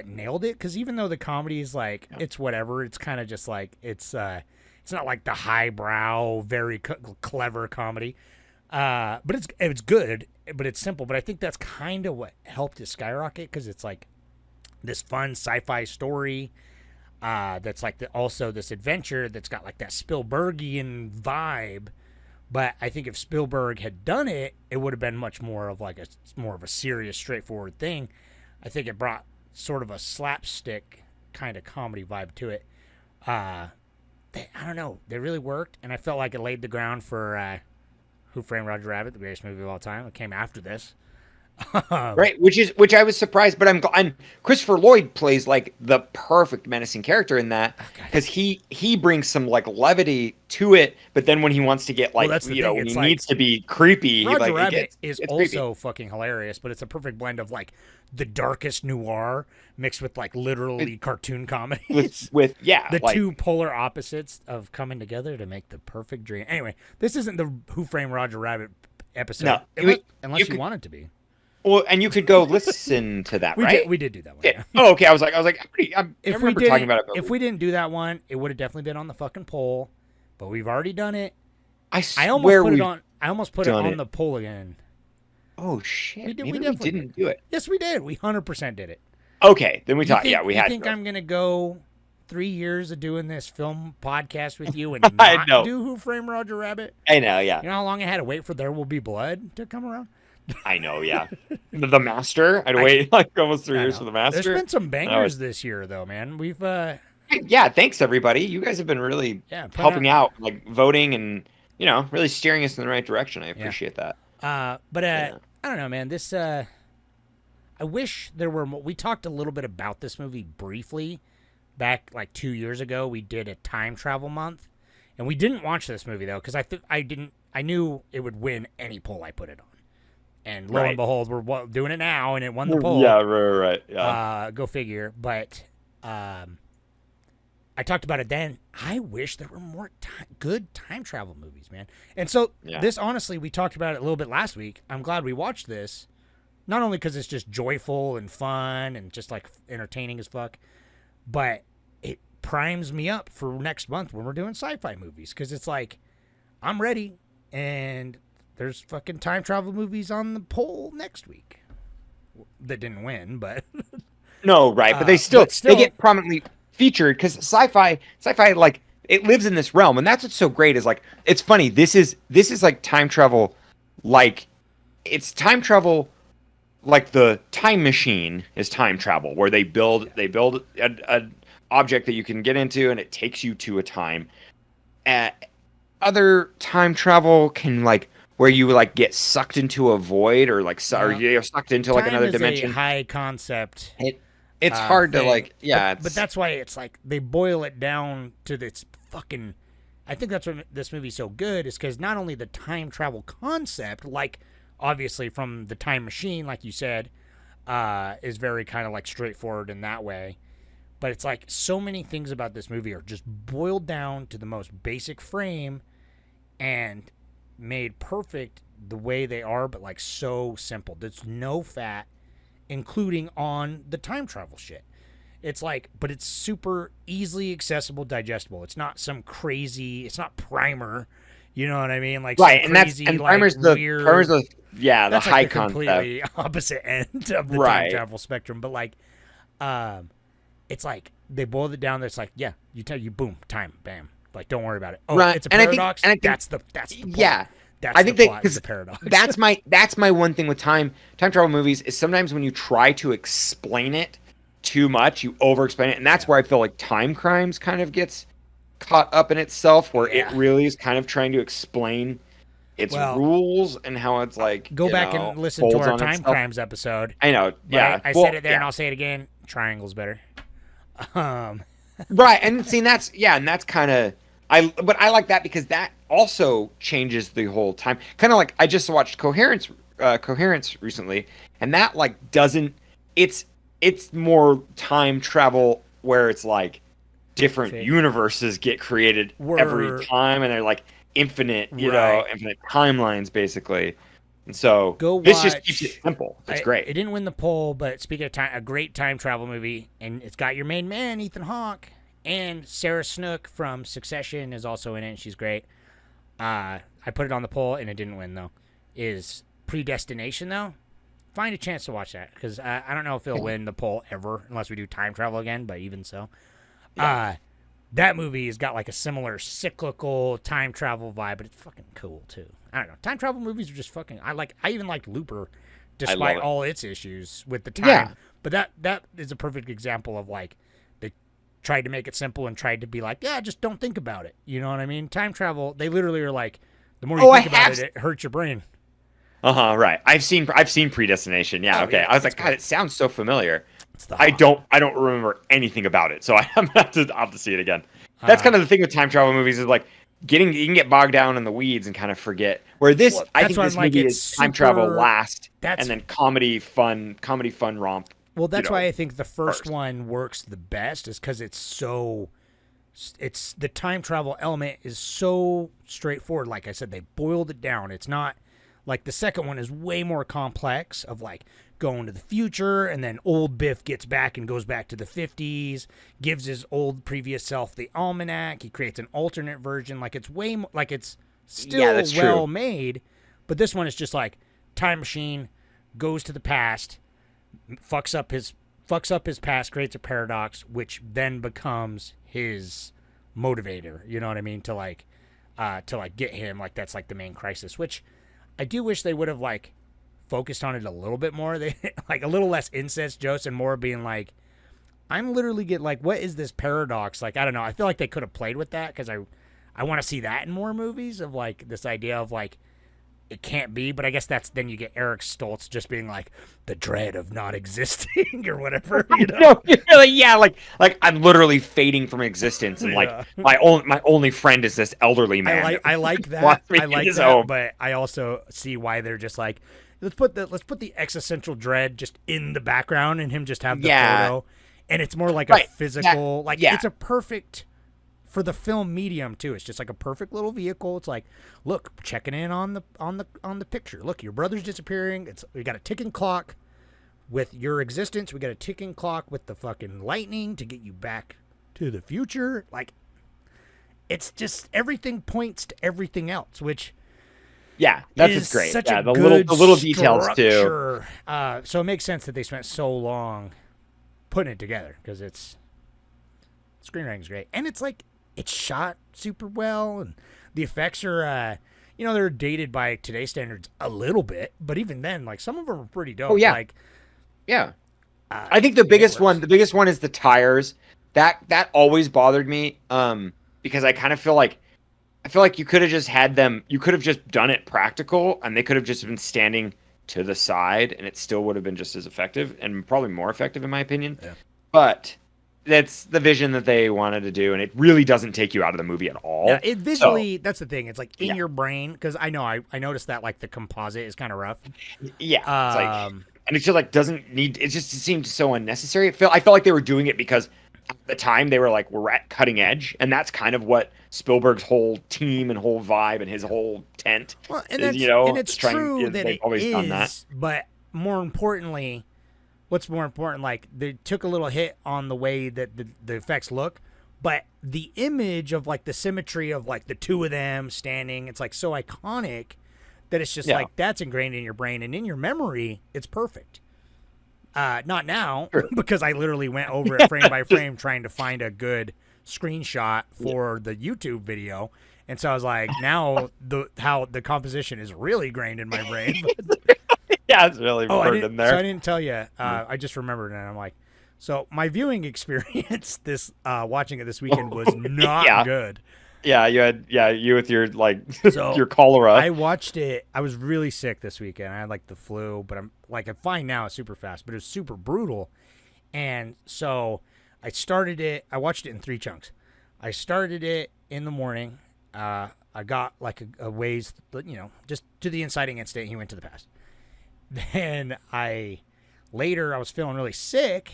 nailed it, because even though the comedy is like it's whatever, it's kind of just like it's not like the highbrow, very clever comedy. But it's good, but it's simple. But I think that's kind of what helped it skyrocket because it's like this fun sci-fi story that's like also this adventure that's got like that Spielbergian vibe. But I think if Spielberg had done it, it would have been much more of like more of a serious, straightforward thing. I think it brought sort of a slapstick kind of comedy vibe to it. I don't know. They really worked, and I felt like it laid the ground for Who Framed Roger Rabbit, the greatest movie of all time. It came after this. Right, which I was surprised, but and Christopher Lloyd plays like the perfect menacing character in that because he brings some like levity to it, but then when he wants to get like that's the thing. when It's he like, needs to be creepy, Roger he Rabbit is it's also creepy. fucking hilarious, but it's a perfect blend of like the darkest noir mixed with like literally cartoon comedies. with the like, two polar opposites of coming together to make the perfect dream. Anyway, this isn't the Who Framed Roger Rabbit episode, No, unless you want it to be. Well, and you could go listen to that, right? We did do that one. Yeah. Yeah. Oh, okay. I was like, I If we remember didn't, talking about it. But if we didn't do that one, it would have definitely been on the fucking poll. But we've already done it. I I almost swear put we. it on. I almost put it done on it. the poll again. Oh shit! Maybe we definitely didn't do it. Yes, we did. We 100% did it. Okay, then we You talked. think- Yeah, we you had. think to. I'm gonna go 3 years of doing this film podcast with you and I not know. do Who Framed Roger Rabbit? I know. Yeah, You know how long I had to wait for There Will Be Blood to come around? I know. Yeah, the Master. I'd wait like almost 3 I years know. for the Master. There's been some was- bangers this year, though, man. We've Yeah, thanks everybody. You guys have been really put helping out, like voting and really steering us in the right direction. I appreciate that. But I don't know, man. This I wish there were more. We talked a little bit about this movie briefly back like 2 years ago. We did a time travel month, and we didn't watch this movie though because I knew it would win any poll I put it on. And lo and behold, we're doing it now, and it won the poll. Yeah, right. Yeah. Go figure. But I talked about it then. I wish there were more good time travel movies, man. And so this, honestly, we talked about it a little bit last week. I'm glad we watched this, not only because it's just joyful and fun and just like entertaining as fuck, but it primes me up for next month when we're doing sci-fi movies because it's like I'm ready and there's fucking time travel movies on the poll next week that didn't win, but No, right, but they still get prominently featured because sci-fi like it lives in this realm, and that's what's so great is like it's funny. This is like time travel, like it's time travel, like the Time Machine is time travel, where they build a object that you can get into, and it takes you to a time. Other time travel can like where you like get sucked into a void or like you're sucked into like another dimension. A high concept. It's hard to thing. like, yeah. But that's why it's like they boil it down to this fucking. I think that's what this movie's so good is because not only the time travel concept, like obviously from the Time Machine, like you said, is very kind of like straightforward in that way, but it's like so many things about this movie are just boiled down to the most basic frame and made perfect the way they are, but like so simple. There's no fat, including on the time travel shit. It's like, but it's super easily accessible, digestible. It's not some crazy. It's not Primer. You know what I mean? Like right, some and crazy, that's and like, Primer's the weird, the that's high like the concept. completely opposite end of the time travel spectrum. But like, it's like they boiled it down. That's like, yeah, you boom, time, bam. Like, don't worry about it. Oh, Right. it's a And I think- paradox. and I think- that's the plot. Yeah. That's I think the that plot, is because the paradox. that's my one thing with time travel movies is sometimes when you try to explain it too much, you over explain it, and that's where I feel like Time Crimes kind of gets caught up in itself, where it really is kind of trying to explain its rules and how it's like Go back and listen to folds our on Time itself. Crimes episode. I know, yeah. I said it there, and I'll say it again. Triangle's better. Right, and see, that's kind of but I like that because that also changes the whole time. Kind of like I just watched Coherence recently, and that like doesn't. It's more time travel where it's like different universes get created every time, and they're like infinite, infinite timelines basically. And so this just keeps it simple. It's great. It didn't win the poll, but speaking of time, a great time travel movie, and it's got your main man Ethan Hawke. And Sarah Snook from Succession is also in it, and she's great. I put it on the poll and it didn't win though. Is Predestination though? Find a chance to watch that because I don't know if it'll win the poll ever unless we do time travel again. But even so, that movie has got like a similar cyclical time travel vibe, but it's fucking cool too. I don't know. Time travel movies are just fucking. I even liked Looper, despite all its issues with the time. Yeah. But that is a perfect example of like they tried to make it simple and tried to be like, yeah, just don't think about it. You know what I mean? Time travel, they literally are like, the more you think about it, it hurts your brain. Right. I've seen Predestination. Yeah. Okay. Yeah, I was like, God, it sounds so familiar. The I don't remember anything about it, so I'm gonna have to see it again. That's kind of the thing with time travel movies is like you can get bogged down in the weeds and kind of forget. Where this, I think this movie is time travel last, and then comedy fun romp. Well, that's why I think the first one works the best is because it's the time travel element is so straightforward. Like I said, they boiled it down. It's not like the second one is way more complex of like going to the future and then old Biff gets back and goes back to the 50s, gives his old previous self the almanac. He creates an alternate version. Like it's way more, like it's still well made, but this one is just like time machine goes to the past, fucks up his past, creates a paradox, which then becomes his motivator. You know what I mean? To get him, like that's like the main crisis, which I do wish they would have like focused on it a little bit more. They like a little less incest jokes and more being like, I'm literally what is this paradox? Like, I don't know. I feel like they could have played with that because I want to see that in more movies of like this idea of like, it can't be, but I guess then you get Eric Stoltz just being like the dread of not existing or whatever. You know? Like I'm literally fading from existence, and like my only friend is this elderly man. I like that. I like that, but I also see why they're just like, let's put the existential dread just in the background and him just have the photo, and it's more like a physical, it's a perfect. For the film medium too, it's just like a perfect little vehicle. It's like, look, checking in on the picture. Look, your brother's disappearing. We got a ticking clock with your existence. We got a ticking clock with the fucking lightning to get you back to the future. Like, it's just everything points to everything else, which that's just great. Such a the good little details structure. too. So it makes sense that they spent so long putting it together because screenwriting's great, and it's like. It's shot super well, and the effects are, they're dated by today's standards a little bit, but even then, like some of them are pretty dope. Oh yeah, like, I think the biggest one is the tires. That always bothered me, because I kind of feel like you could have just had them. You could have just done it practical, and they could have just been standing to the side, and it still would have been just as effective and probably more effective in my opinion. Yeah. But that's the vision that they wanted to do, and it really doesn't take you out of the movie at all. Yeah, it visually, that's the thing. It's like in your brain, because I know I noticed that like the composite is kind of rough. Yeah, it's like, and it just like doesn't need. It just seemed so unnecessary. I felt like they were doing it because at the time they were like, we're at cutting edge, and that's kind of what Spielberg's whole team and whole vibe and his whole tent. Well, and is, and it's true that they've always done that. But more importantly. What's more important, like, they took a little hit on the way that the effects look, but the image of, like, the symmetry of, like, the two of them standing, it's, like, so iconic that it's just, like, that's ingrained in your brain. And in your memory, it's perfect. Not now, because I literally went over it frame by frame trying to find a good screenshot for the YouTube video. And so I was like, now how the composition is really ingrained in my brain. Yeah, it's really burned in there. So I didn't tell you. I just remembered, and I'm like, so my viewing experience watching it this weekend was not good. Yeah, you with your your cholera. I watched it. I was really sick this weekend. I had like the flu, but I'm fine now. It's super fast, but it was super brutal. And so I started it. I watched it in 3 chunks. I started it in the morning. I got like a ways, just to the inciting incident. He went to the past. Then I was feeling really sick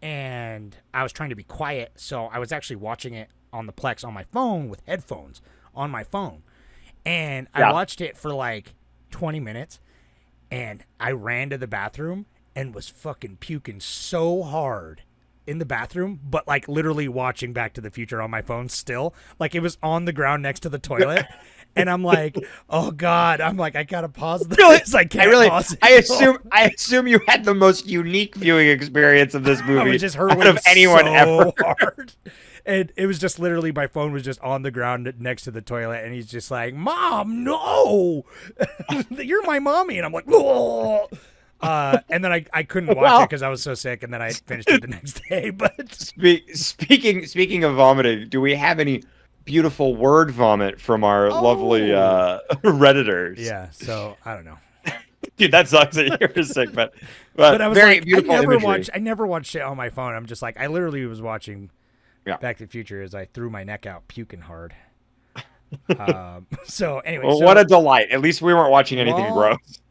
and I was trying to be quiet. So I was actually watching it on the Plex on my phone with headphones on my phone. And I watched it for like 20 minutes and I ran to the bathroom and was fucking puking so hard in the bathroom, but like literally watching Back to the Future on my phone still. Like it was on the ground next to the toilet. And I'm like, oh God, I'm like, I gotta pause this. Really? I can't pause it. I assume you had the most unique viewing experience of this movie Just her out of anyone so ever. hard. And it was just literally my phone was just on the ground next to the toilet, and he's just like, "Mom, no, you're my mommy," and I'm like, "Whoa." And then I couldn't watch it because I was so sick, and then I finished it the next day. But Speaking of vomiting, do we have any beautiful word vomit from our lovely Redditors? yeah, so I don't know. Dude, that sucks that you're sick, but But I was very like, beautiful imagery. I never watched shit on my phone. I'm just like, I literally was watching Yeah. Back to the Future as I threw my neck out puking hard. So anyway, Well, what a delight. At least we weren't watching anything Well, gross.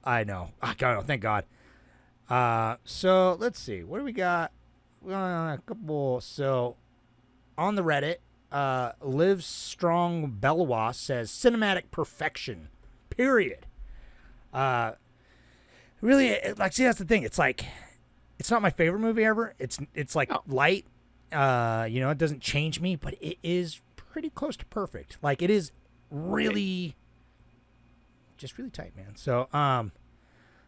I know. Thank God. So let's see. What do we got? A couple. So on the Reddit, Live Strong Bellawas says cinematic perfection. Period. Really, see, that's the thing. It's like, it's not my favorite movie ever. It's like light. It doesn't change me, but it is pretty close to perfect. Like it is really, just really tight, man. So,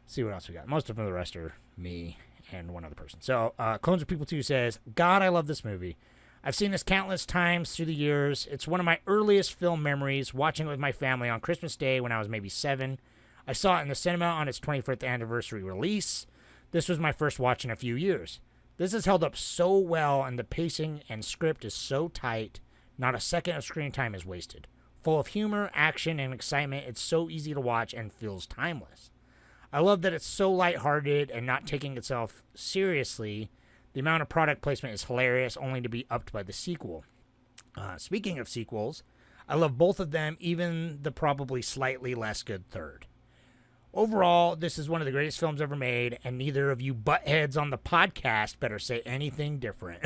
see what else we got. Most of the rest are me and one other person. So, Clones of People 2 says, God, I love this movie. I've seen this countless times through the years. It's one of my earliest film memories, watching it with my family on Christmas Day when I was maybe 7. I saw it in the cinema on its 25th anniversary release. This was my first watch in a few years. This has held up so well, and the pacing and script is so tight, not a second of screen time is wasted. Full of humor, action, and excitement, it's so easy to watch and feels timeless. I love that it's so lighthearted and not taking itself seriously. The amount of product placement is hilarious, only to be upped by the sequel. Speaking of sequels, I love both of them, even the probably slightly less good third. Overall, this is one of the greatest films ever made, and neither of you buttheads on the podcast better say anything different.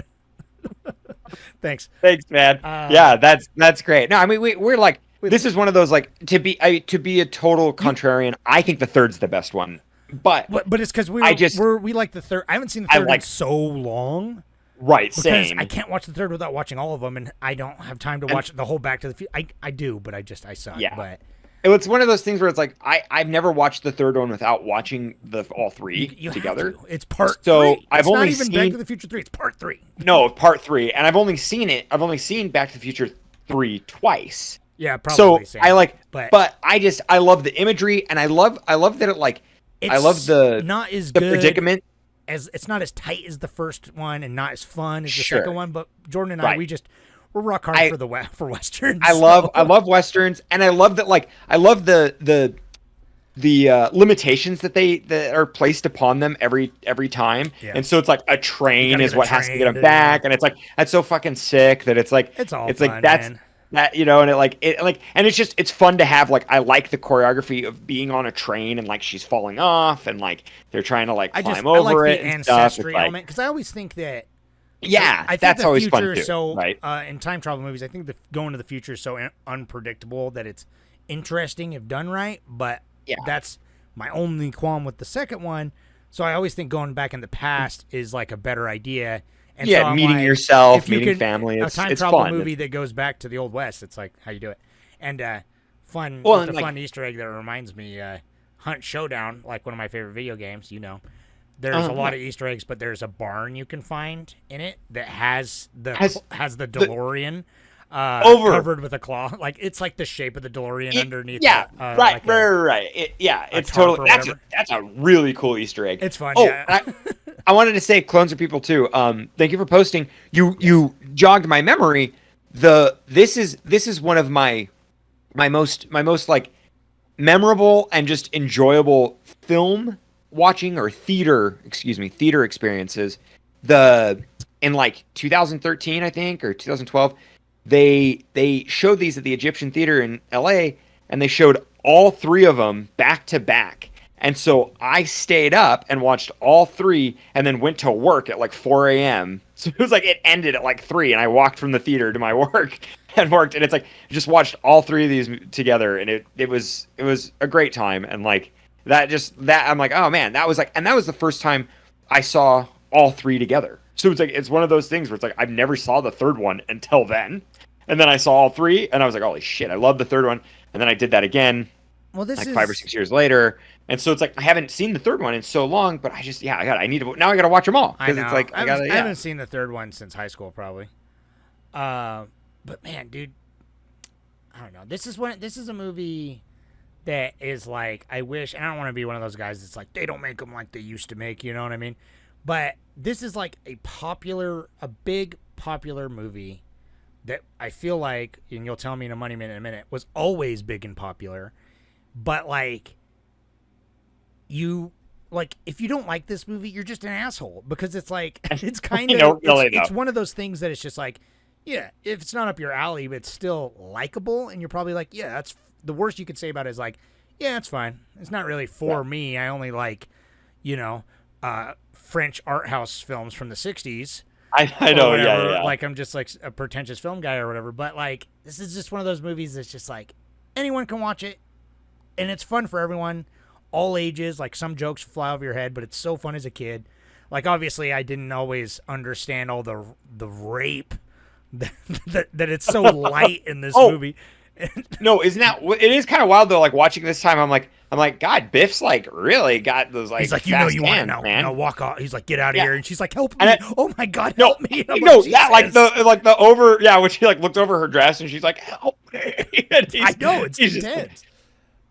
Thanks. Thanks, man. Yeah, that's great. No, I mean we're like, this is one of those, like, to be a total contrarian. I think the third's the best one, but it's because we like the third. I haven't seen the third in so long. Right, because same. I can't watch the third without watching all of them, and I don't have time to watch the whole Back to the Future. I do, but I suck. Yeah. But it's one of those things where it's like I've never watched the third one without watching all three you together. Have to. It's part so 3. I've it's only not even seen Back to the Future 3. It's part 3. No, part 3, and I've only seen Back to the Future 3 twice. Yeah, probably. So but I love the imagery, and I love that I love the not as the good predicament. As it's not as tight as the first one, and not as fun as the Sure. second one. But Jordan and I, we're rock hard for westerns. I love westerns, and I love that. I love the limitations that are placed upon them every time. Yeah. And so it's like a train is what has to get them train, back, and it's like that's so fucking sick that it's like it's fun, like that's man. That, and it's fun to have, I like the choreography of being on a train and she's falling off and they're trying to climb over it. The and ancestry element, because I always think that. Yeah, I think that's always fun too. So right? In time travel movies, I think going to the future is so unpredictable that it's interesting if done right. But that's my only qualm with the second one. So I always think going back in the past is a better idea. And so meeting yourself, meeting family. It's time travel fun. movie that goes back to the Old West. It's like how you do it, and fun. Well, the fun Easter egg that reminds me, Hunt Showdown, one of my favorite video games. There's a lot of Easter eggs, but there's a barn you can find in it that has the DeLorean covered with a claw. It's like the shape of the DeLorean underneath. Yeah, right. It's totally that's a really cool Easter egg. It's fun. I wanted to say, Clones of People too. Thank you for posting. You jogged my memory. This is one of my most memorable and just enjoyable film watching or theater experiences. In 2013, I think, or 2012, they showed these at the Egyptian Theater in LA, and they showed all 3 of them back to back. And so I stayed up and watched all 3 and then went to work at 4 a.m. So it was it ended at 3, and I walked from the theater to my work and worked. And it's just watched all 3 of these together, and it was a great time. And that I'm oh man, that was the first time I saw all 3 together. So it's like it's one of those things where it's like I've never saw the third one until then, and then I saw all three, and I was like, holy shit, I love the third one, and then I did that again, Well, this like is 5 or 6 years later, and so it's like I haven't seen the third one in so long, but I just I need to now I got to watch them all I because know. it's like I haven't seen the third one since high school, probably. But man, dude, I don't know. This is a movie that is like, I wish, and I don't want to be one of those guys that's like, they don't make them like they used to make, you know what I mean? But this is like a big popular movie that I feel like, and you'll tell me in a Money Minute in a minute, was always big and popular. But like, if you don't like this movie, you're just an asshole, because it's like, it's kind of, it's one of those things that it's just like, yeah, if it's not up your alley, but it's still likable, and you're probably like, yeah, that's the worst you could say about it is like, yeah, it's fine. It's not really for me. I only like, French art house films from the 60s. I know, yeah. Like, I'm just like a pretentious film guy or whatever. But like, this is just one of those movies that's just like, anyone can watch it, and it's fun for everyone, all ages. Like, some jokes fly over your head, but it's so fun as a kid. Like, obviously, I didn't always understand all the rape that it's so light in this movie. No, isn't that? It is kind of wild though. Like watching this time, I'm like, God, Biff's like really got those like. He's like, fast you want to hands, know? Man. Now walk off. He's like, get out of here, and she's like, help And me! Oh my God, help me! And I'm No, like, yeah, Jesus. like the over, yeah, when she like looked over her dress and she's like, help me! I know, it's intense.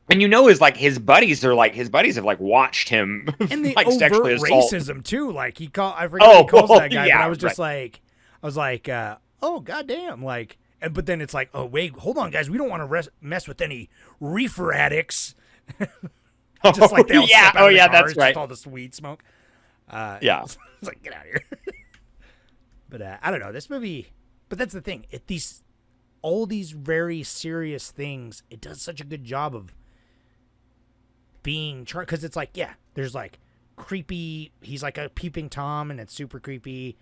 And his buddies have like watched him And the like overt sexually assault. racism too. Like I forget what he calls that guy, yeah, but I was like, oh goddamn, like. But then it's like, oh wait, hold on, guys, we don't want to mess with any reefer addicts. Just like they all step out of the car, that's it's right. just all this weed smoke. Yeah, it's like, get out of here. But I don't know this movie. But that's the thing. All these very serious things, it does such a good job of being because it's like, yeah, there's like creepy. He's like a peeping Tom, and it's super creepy.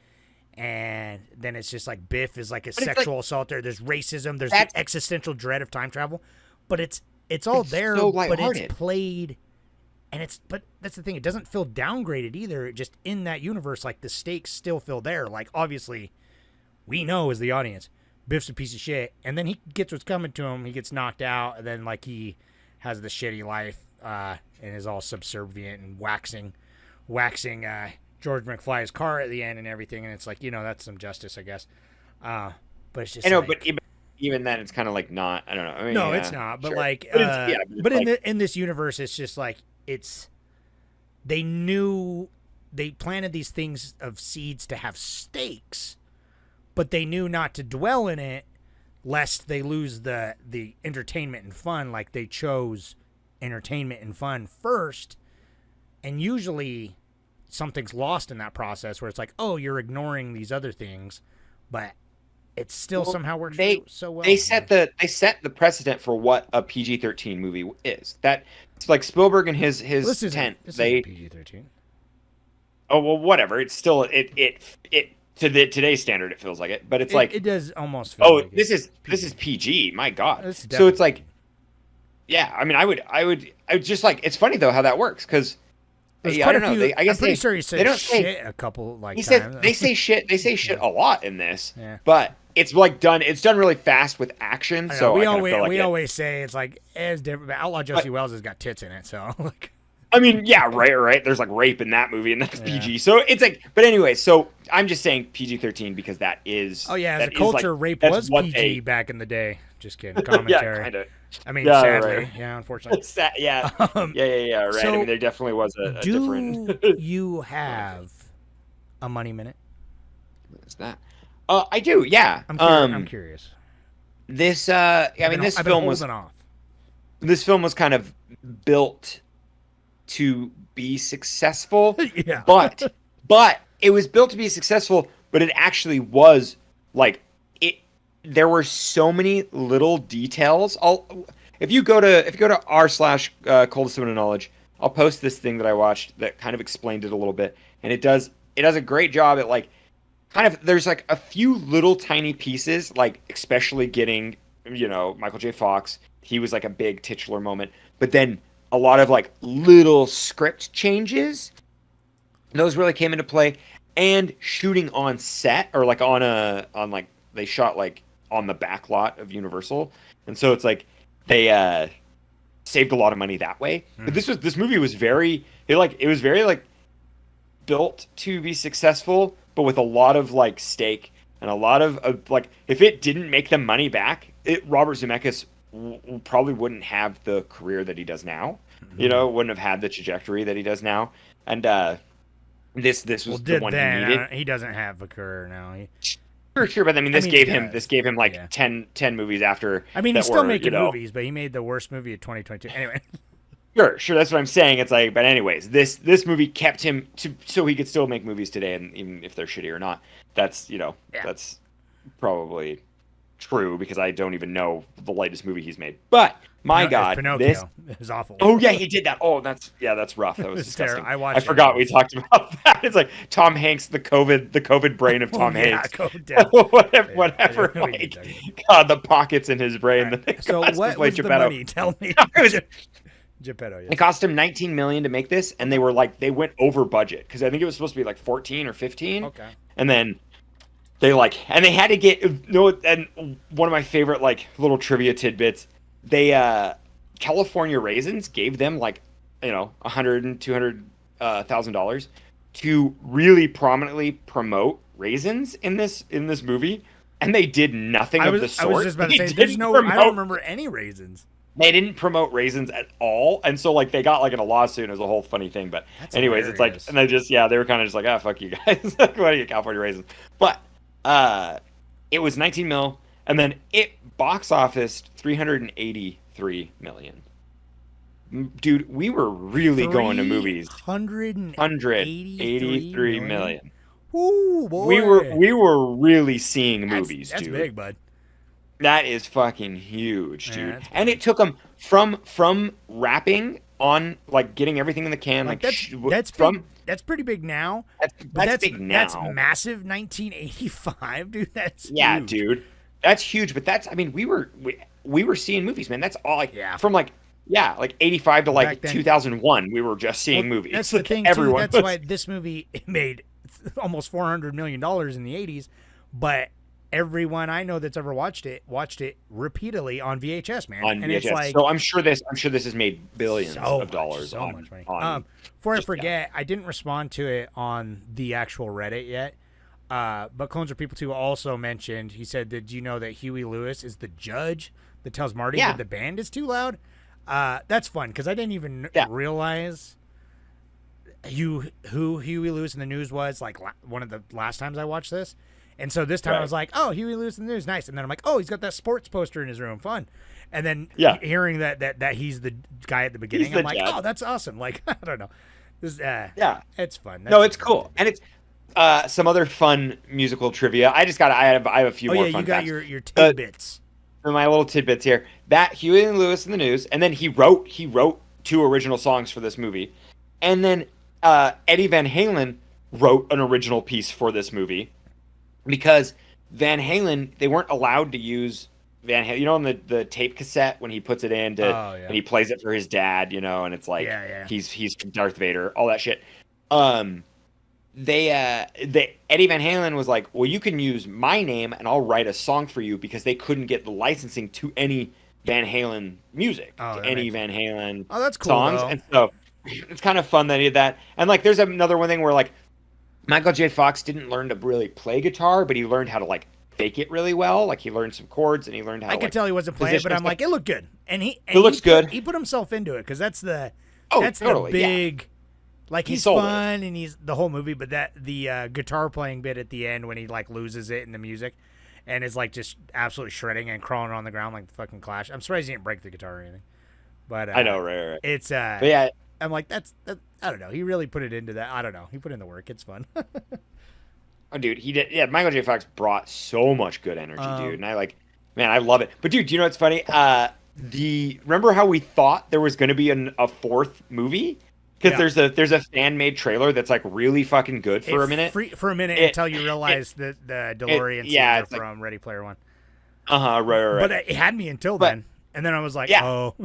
And then it's just like Biff is like a sexual assaulter. There's racism. There's the existential dread of time travel. But it's all there, so but lighthearted. it's played. But that's the thing. It doesn't feel downgraded either. It just in that universe, like the stakes still feel there. Like obviously, we know as the audience, Biff's a piece of shit. And then he gets what's coming to him. He gets knocked out. And then like he has the shitty life and is all subservient and waxing George McFly's car at the end and everything, and it's like, that's some justice, I guess. But it's just, I know, like, but even then, it's kind of like not. I don't know. I mean, no, yeah, it's not. But sure. like, but in this universe, it's just like they planted these things of seeds to have stakes, but they knew not to dwell in it, lest they lose the entertainment and fun. Like they chose entertainment and fun first, and usually something's lost in that process where it's like, oh, you're ignoring these other things, but it still somehow works so well. They set the precedent for what a PG-13 movie is. That it's like Spielberg and his tent. This is PG-13. Oh well, whatever. It's still it to today's standard. It feels like it, but it's like it does almost. Feel like this is PG. My God. So it's like, yeah. I mean, I would just like. It's funny though how that works because. Yeah, I don't know. I guess I'm pretty sure he said shit a couple like times. They say shit. They say shit a lot in this, yeah. But it's like done. It's done really fast with action. So we always say it's like it's different. But Outlaw Josey Wells has got tits in it, so like. I mean, yeah, right. There's like rape in that movie, and that's PG. So it's like, but anyway, so I'm just saying PG-13 because that is. Oh yeah, as a culture, rape was PG back in the Just kidding. Commentary. Yeah, kind of. I mean, sadly, right. Yeah, unfortunately. Yeah, right. So I mean, there definitely was a different. Do you have a money minute? What's that? I do. Yeah. I'm curious. This, this film was kind of built to be successful. Yeah. But it was built to be successful, but it actually was like it. There were so many little details. If you go to r/coldest of knowledge, I'll post this thing that I watched that kind of explained it a little bit, and it does a great job at like kind of there's like a few little tiny pieces, like especially getting Michael J. Fox. He was like a big titular moment, but then a lot of like little script changes. Those really came into play. and shooting on set or like they shot like on the back lot of Universal, and so it's like they saved a lot of money that way. But this movie was it was very like built to be successful, but with a lot of like stake and a lot of like if it didn't make them money back, Robert Zemeckis probably wouldn't have the career that he does now. You know, wouldn't have had the trajectory that he does now. And this was the one he needed. He doesn't have a career now. Sure, but I mean, this gave him like 10 movies after. I mean, he's still making movies, but he made the worst movie of 2022. Anyway. Sure, that's what I'm saying. It's like, but anyways, this movie kept him so he could still make movies today, and even if they're shitty or not, that's that's probably true because I don't even know the latest movie he's made. But my God, Pinocchio. This is awful. Oh yeah, he did that. Oh, that's rough. That was disgusting. I forgot we talked about that. It's like Tom Hanks, the COVID brain of Tom Hanks. Whatever. Like, God, the pockets in his brain. Right. So what was the money? Tell me. Geppetto, yes. It cost him $19 million to make this, and they went over budget because I think it was supposed to be like 14 or 15. Okay. And then they had to get and one of my favorite like little trivia tidbits. They California Raisins gave them like $100,000 and $200,000 to really prominently promote raisins in this movie, and they did nothing of the sort. I was just about to say, I don't remember any raisins. They didn't promote raisins at all, and so like they got like in a lawsuit. It was a whole funny thing, but anyways, it's like, and they were kind of just like, fuck you guys, why do you California raisins? But it was 19 mil, and then it box officed 383 million. Dude, we were really going to movies. 183 million. Ooh, boy. We were really seeing movies, that's dude. That's big, bud. That is fucking huge, dude. Yeah, and it took them from wrapping on like getting everything in the can, like that's pretty big now. That's big now. That's massive. 1985, dude. That's huge. Dude. That's huge. But we were seeing movies, man. That's all from like 85 to like 2001. We were just seeing movies. That's the thing too. That's why this movie made almost $400 million in the 80s, but everyone I know that's ever watched it repeatedly on VHS, man. And VHS. It's like, so I'm sure this has made billions of dollars. So much money. Before I forget, I didn't respond to it on the actual Reddit yet. But Clones Are People 2 also mentioned, he said, did you know that Huey Lewis is the judge that tells Marty that the band is too loud? That's fun because I didn't even realize who Huey Lewis in the News was, like one of the last times I watched this. And so this time I was like, oh, Huey Lewis in the News, nice. And then I'm like, oh, he's got that sports poster in his room, fun. And then hearing that he's the guy at the beginning, I'm like, oh, that's awesome. Like, I don't know. This, it's fun. It's cool. And it's some other fun musical trivia. I have a few more fun facts. You got your tidbits. My little tidbits here. That Huey Lewis in the News, and then he wrote 2 original songs for this movie. And then Eddie Van Halen wrote an original piece for this movie. Because Van Halen, they weren't allowed to use Van Halen. You know, on the tape cassette when he puts it in and he plays it for his dad, and it's like he's Darth Vader, all that shit. Eddie Van Halen was like, well, you can use my name and I'll write a song for you because they couldn't get the licensing to any Van Halen music, to any Van Halen that's cool, songs, though. and so it's kind of fun that he did that. And like, there's another one thing where like, Michael J. Fox didn't learn to really play guitar, but he learned how to like fake it really well. Like he learned some chords and he learned how. I could tell he wasn't playing, but I'm like, it looked good, and it looks good. He put himself into it because that's the totally, the big, like he's fun and he's the whole movie, but the guitar playing bit at the end when he like loses it in the music, and is like just absolutely shredding and crawling on the ground like the fucking Clash. I'm surprised he didn't break the guitar or anything, but I know, right. It's but yeah. I'm like, I don't know. He really put it into that. I don't know. He put in the work. It's fun. Oh, dude, he did. Yeah, Michael J. Fox brought so much good energy, dude. And I love it. But dude, do you know what's funny? Remember how we thought there was going to be a fourth movie? Because there's a fan made trailer that's like really fucking good for a minute. For a minute until you realize that the DeLorean scenes are from Ready Player One. Right. But it had me until then, and then I was like, oh.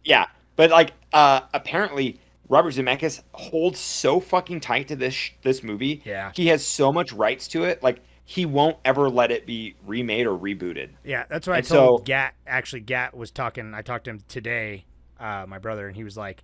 Yeah. But like, apparently, Robert Zemeckis holds so fucking tight to this movie. Yeah. He has so much rights to it. Like, he won't ever let it be remade or rebooted. Yeah, that's what I And told so- Gat. Actually, Gat was talking. I talked to him today, my brother, and he was like,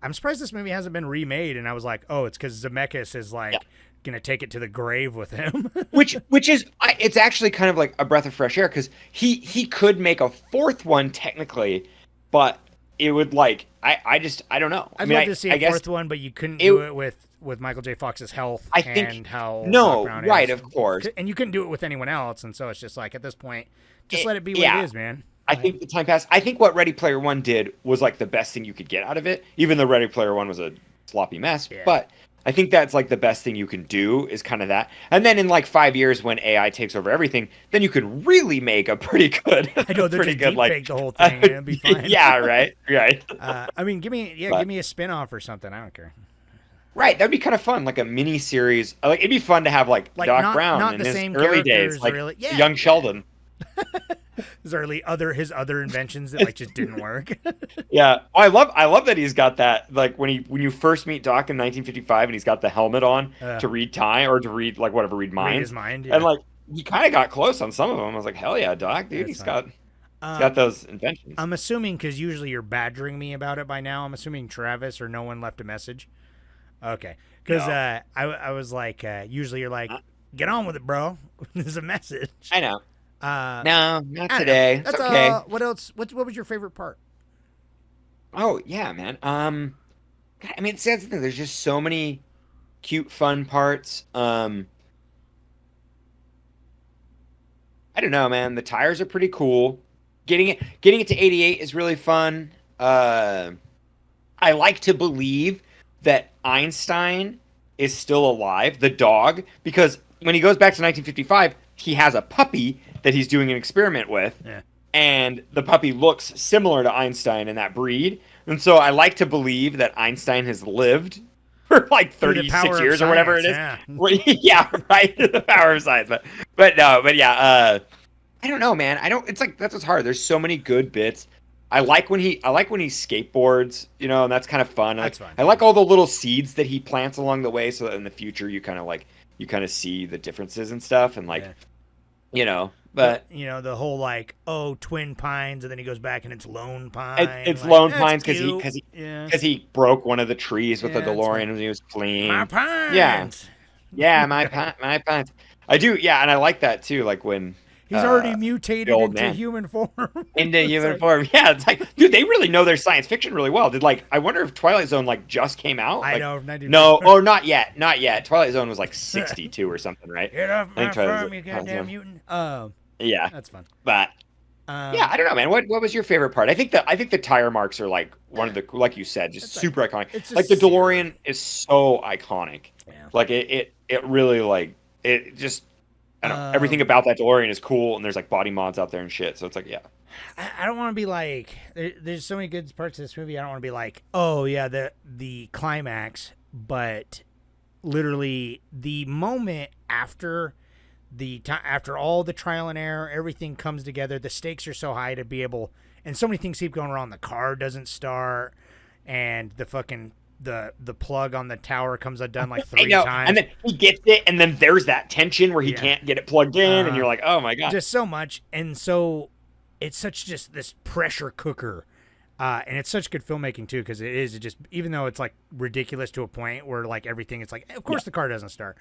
"I'm surprised this movie hasn't been remade." And I was like, "Oh, it's because Zemeckis is like gonna take it to the grave with him." which is it's actually kind of like a breath of fresh air, because he could make a fourth one technically, but it would like I don't know. I'd mean, love to see I a guess fourth one, but you couldn't do it with Michael J. Fox's health I think- and how no, Doc Brown right, is. of course. And you couldn't do it with anyone else, and so it's just like at this point, just let it be what yeah. it is, man. I think the time passed. I think what Ready Player One did was like the best thing you could get out of it, even though Ready Player One was a sloppy mess. Yeah. But I think that's like the best thing you can do is kind of that. And then in like 5 years, when AI takes over everything, then you could really make a pretty good, I know they're pretty just good deep like fake the whole thing, and it'd be fine. yeah, right. I mean, give me a spin-off or something. I don't care. Right, that'd be kind of fun, like a mini series. Like it'd be fun to have like Doc Brown not in the his same early days, characters, like really. Yeah, young Sheldon. his other inventions that like just didn't work. Yeah, I love that he's got that. Like when you first meet Doc in 1955, and he's got the helmet on to read time or to read like whatever read minds. Read his mind, yeah. And like he kind of got close on some of them. I was like, hell yeah, Doc, dude, he's got those inventions. I'm assuming because usually you're badgering me about it by now. I'm assuming Travis or no one left a message. Okay, because No. I was like, usually you're like, get on with it, bro. There's a message. I know. No, not I don't today. know. It's That's okay. what else? What was your favorite part? Oh yeah, man. God, I mean, it's the thing. There's just so many cute, fun parts. I don't know, man. The tires are pretty cool. Getting it to 88 is really fun. I like to believe that Einstein is still alive, the dog, because when he goes back to 1955, he has a puppy that he's doing an experiment with. Yeah. And the puppy looks similar to Einstein in that breed. And so I like to believe that Einstein has lived for like Through the 36 power of years or whatever it is. science, Well, yeah, right. The power of science. But yeah, I don't know, man. It's like that's what's hard. There's so many good bits. I like when he skateboards, and that's kind of fun. That's fun. I like all the little seeds that he plants along the way so that in the future you kind of see the differences and stuff and like but the whole like, Twin Pines, and then he goes back and it's Lone Pine. it's like, Lone that's Pines cute. because he broke one of the trees with the Yeah, that's DeLorean fine. when he was fleeing. My pines. Yeah, my pines. I do, yeah, and I like that too. Like when He's already mutated the old into man. human form. into human form. Yeah, it's like, dude, they really know their science fiction really well. I wonder if Twilight Zone just came out. I Like, know. 90%. No, or not yet. Twilight Zone was like 62 or something, right? Get off I my think Twilight farm, Zone- you goddamn mutant. Yeah, That's fun. but yeah, I don't know, man. What was your favorite part? I think the tire marks are like one of the, like you said, just super iconic. it's Like the just super. DeLorean is so iconic. Yeah. Like it really like it just. I don't know, everything about that DeLorean is cool, and there's like body mods out there and shit. So it's like, yeah. I don't want to be like. There's so many good parts of this movie. I don't want to be like, oh yeah, the climax, but literally the moment after after all the trial and error, everything comes together. The stakes are so high to be able, and so many things keep going wrong. The car doesn't start, and the fucking the plug on the tower comes undone like 3 times. And then he gets it, and then there's that tension where he Yeah. can't get it plugged in, and you're like, oh my god. Just so much, and so it's such just this pressure cooker, and it's such good filmmaking too, because it just, even though it's like ridiculous to a point where like everything, it's like, of course the car doesn't start,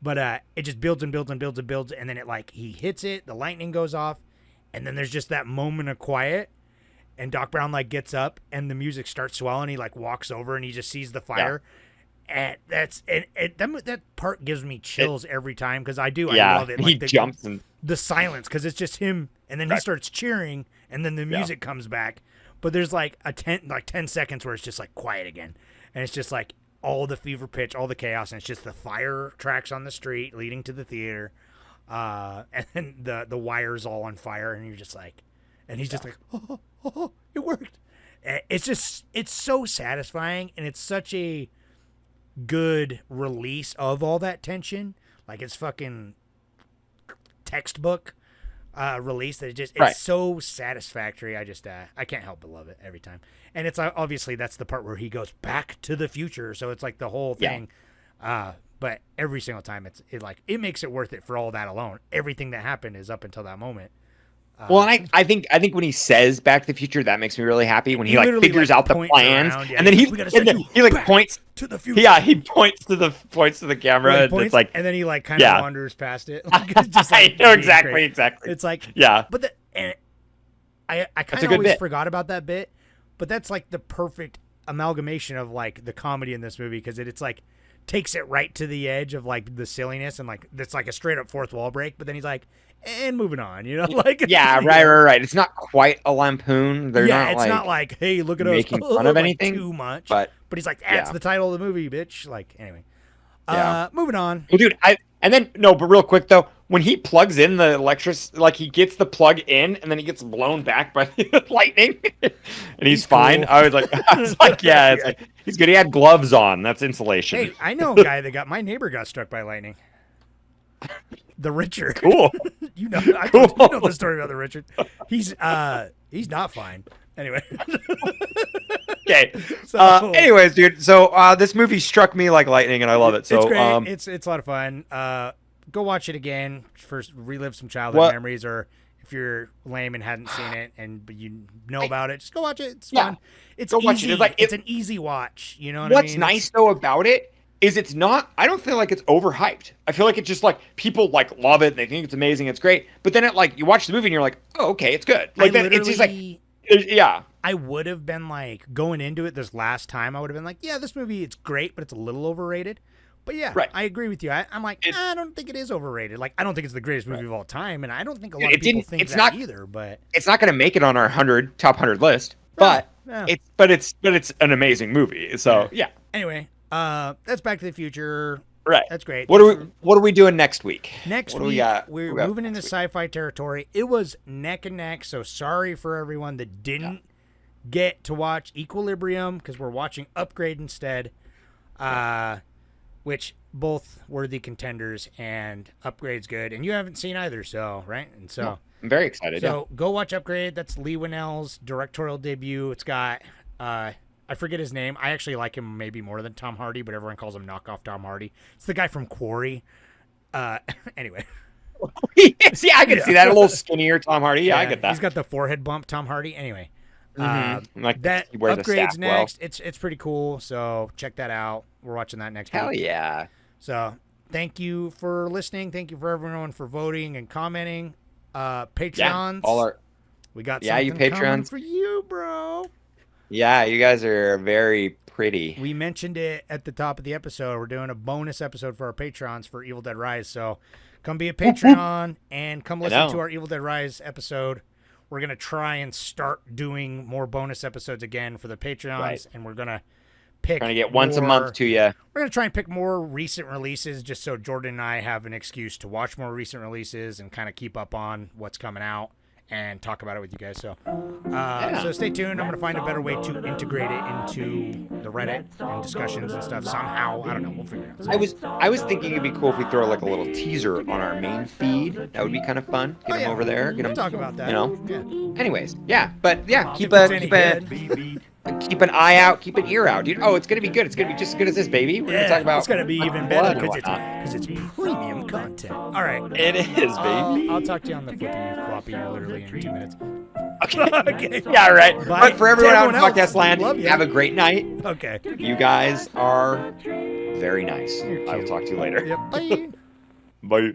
but it just builds and builds and builds and builds, and then it like he hits it, the lightning goes off, and then there's just that moment of quiet. And Doc Brown like gets up and the music starts swelling. He like walks over and he just sees the fire, and that part gives me chills every time, because I love it. Like he jumps and the silence, because it's just him, and then he starts cheering, and then the music comes back. But there's like 10 seconds where it's just like quiet again, and it's just like all the fever pitch, all the chaos, and it's just the fire tracks on the street leading to the theater, and then the wires all on fire, and you're just like, and he's just like, oh, it worked. It's so satisfying, and it's such a good release of all that tension. Like, it's fucking textbook release that it's Right. so satisfactory. I just I can't help but love it every time. And it's obviously that's the part where he goes back to the future, so it's like the whole thing. But every single time it makes it worth it for all that alone. Everything that happened is up until that moment. Well, and I think when he says Back to the Future, that makes me really happy when he like literally, figures like, out the points plans, around, yeah, and then he's like, "We gotta send you he like back points to the future." Yeah, he points to the camera, Well, and it's like and then he like kind of yeah. wanders past it. Like, it's just, I like, know being exactly, great. exactly. It's like yeah, but I kind a of good always bit. forgot about that bit, but that's like the perfect amalgamation of like the comedy in this movie because it's like takes it right to the edge of like the silliness and like it's like a straight up fourth wall break. But then he's like, and moving on, like yeah, right. It's not quite a lampoon. They're yeah, not it's like not like hey, look at us making fun of like, anything too much. but he's like, that's yeah. the title of the movie, bitch. Like anyway, Yeah. moving on. Well, dude, but real quick though, when he plugs in the like he gets the plug in and then he gets blown back by the lightning, and he's fine. cool. I was like, yeah, it's like he's good. He had gloves on. That's insulation. Hey, I know a guy that my neighbor got struck by lightning. The Richard. Cool. You know the story about the Richard. He's not fine. Anyway. Okay. So- Anyways, dude. So this movie struck me like lightning, and I love it. So it's great. It's a lot of fun. Go watch it again. First, relive some childhood memories, or if you're lame and hadn't seen it but you know about it, just go watch it. It's fun. It's Go easy. watch it. It's like it's an easy watch. You know what What's I mean? nice though about it is it's not. I don't feel like it's overhyped. I feel like it's just like people like love it. They think it's amazing. It's great. But then you watch the movie and you're like, oh, okay, it's good. Like it's just like, yeah. I would have been like going into it this last time. I would have been like, yeah, this movie it's great, but it's a little overrated. But yeah, Right. I agree with you. I'm like, I don't think it is overrated. Like, I don't think it's the greatest movie of all time, and I don't think a lot of people think that either. But it's not going to make it on our top 100 list. But yeah. it's an amazing movie. So yeah. Anyway, that's Back to the Future. Right. That's great. What are we doing next week? Next what do week, we got? we're What do we got moving into next week? sci-fi territory. It was neck and neck, so sorry for everyone that didn't get to watch Equilibrium because we're watching Upgrade instead, which both worthy contenders, and Upgrade's good, and you haven't seen either, so right? And so I'm very excited. so go watch Upgrade. That's Lee Winnell's directorial debut. It's got I forget his name. I actually like him maybe more than Tom Hardy, but everyone calls him knockoff Tom Hardy. It's the guy from Quarry. Anyway. Yeah, I can see that. A little skinnier Tom Hardy. Yeah, I get that. He's got the forehead bump, Tom Hardy. Anyway. Like That he wears a Upgrade's staff well. next. It's pretty cool. So check that out. We're watching that next Hell week. yeah. So thank you for listening. Thank you for everyone for voting and commenting. Patreons. We got something you coming Patreons. for you, bro. Yeah, you guys are very pretty. We mentioned it at the top of the episode. We're doing a bonus episode for our Patrons for Evil Dead Rise. So come be a Patreon and come listen to our Evil Dead Rise episode. We're going to try and start doing more bonus episodes again for the Patreons, and we're going to pick Trying to get once a month to you. We're going to try and pick more recent releases just so Jordan and I have an excuse to watch more recent releases and kind of keep up on what's coming out and talk about it with you guys. So so stay tuned. I'm going to find a better way to integrate it into the Reddit and discussions and stuff somehow. I don't know. We'll figure it out. I was thinking it'd be cool if we throw like a little teaser on our main feed. That would be kind of fun. Get them over there. Get We'll them. talk about that. You know. Yeah. Anyways, yeah, but yeah, keep If it's any an eye out, keep an ear out, dude. Oh, it's gonna be good. It's gonna be just as good as this, baby. We're gonna talk about. It's going to be even blood better and because it's premium content. All right. It is, baby. I'll talk to you on the floppy literally in 2 minutes. Okay. Yeah, right. Bye. But for everyone To out in everyone else, podcast land, love you. have a great night. Okay. You guys are very nice. I will talk to you later. Yep. Bye. Bye.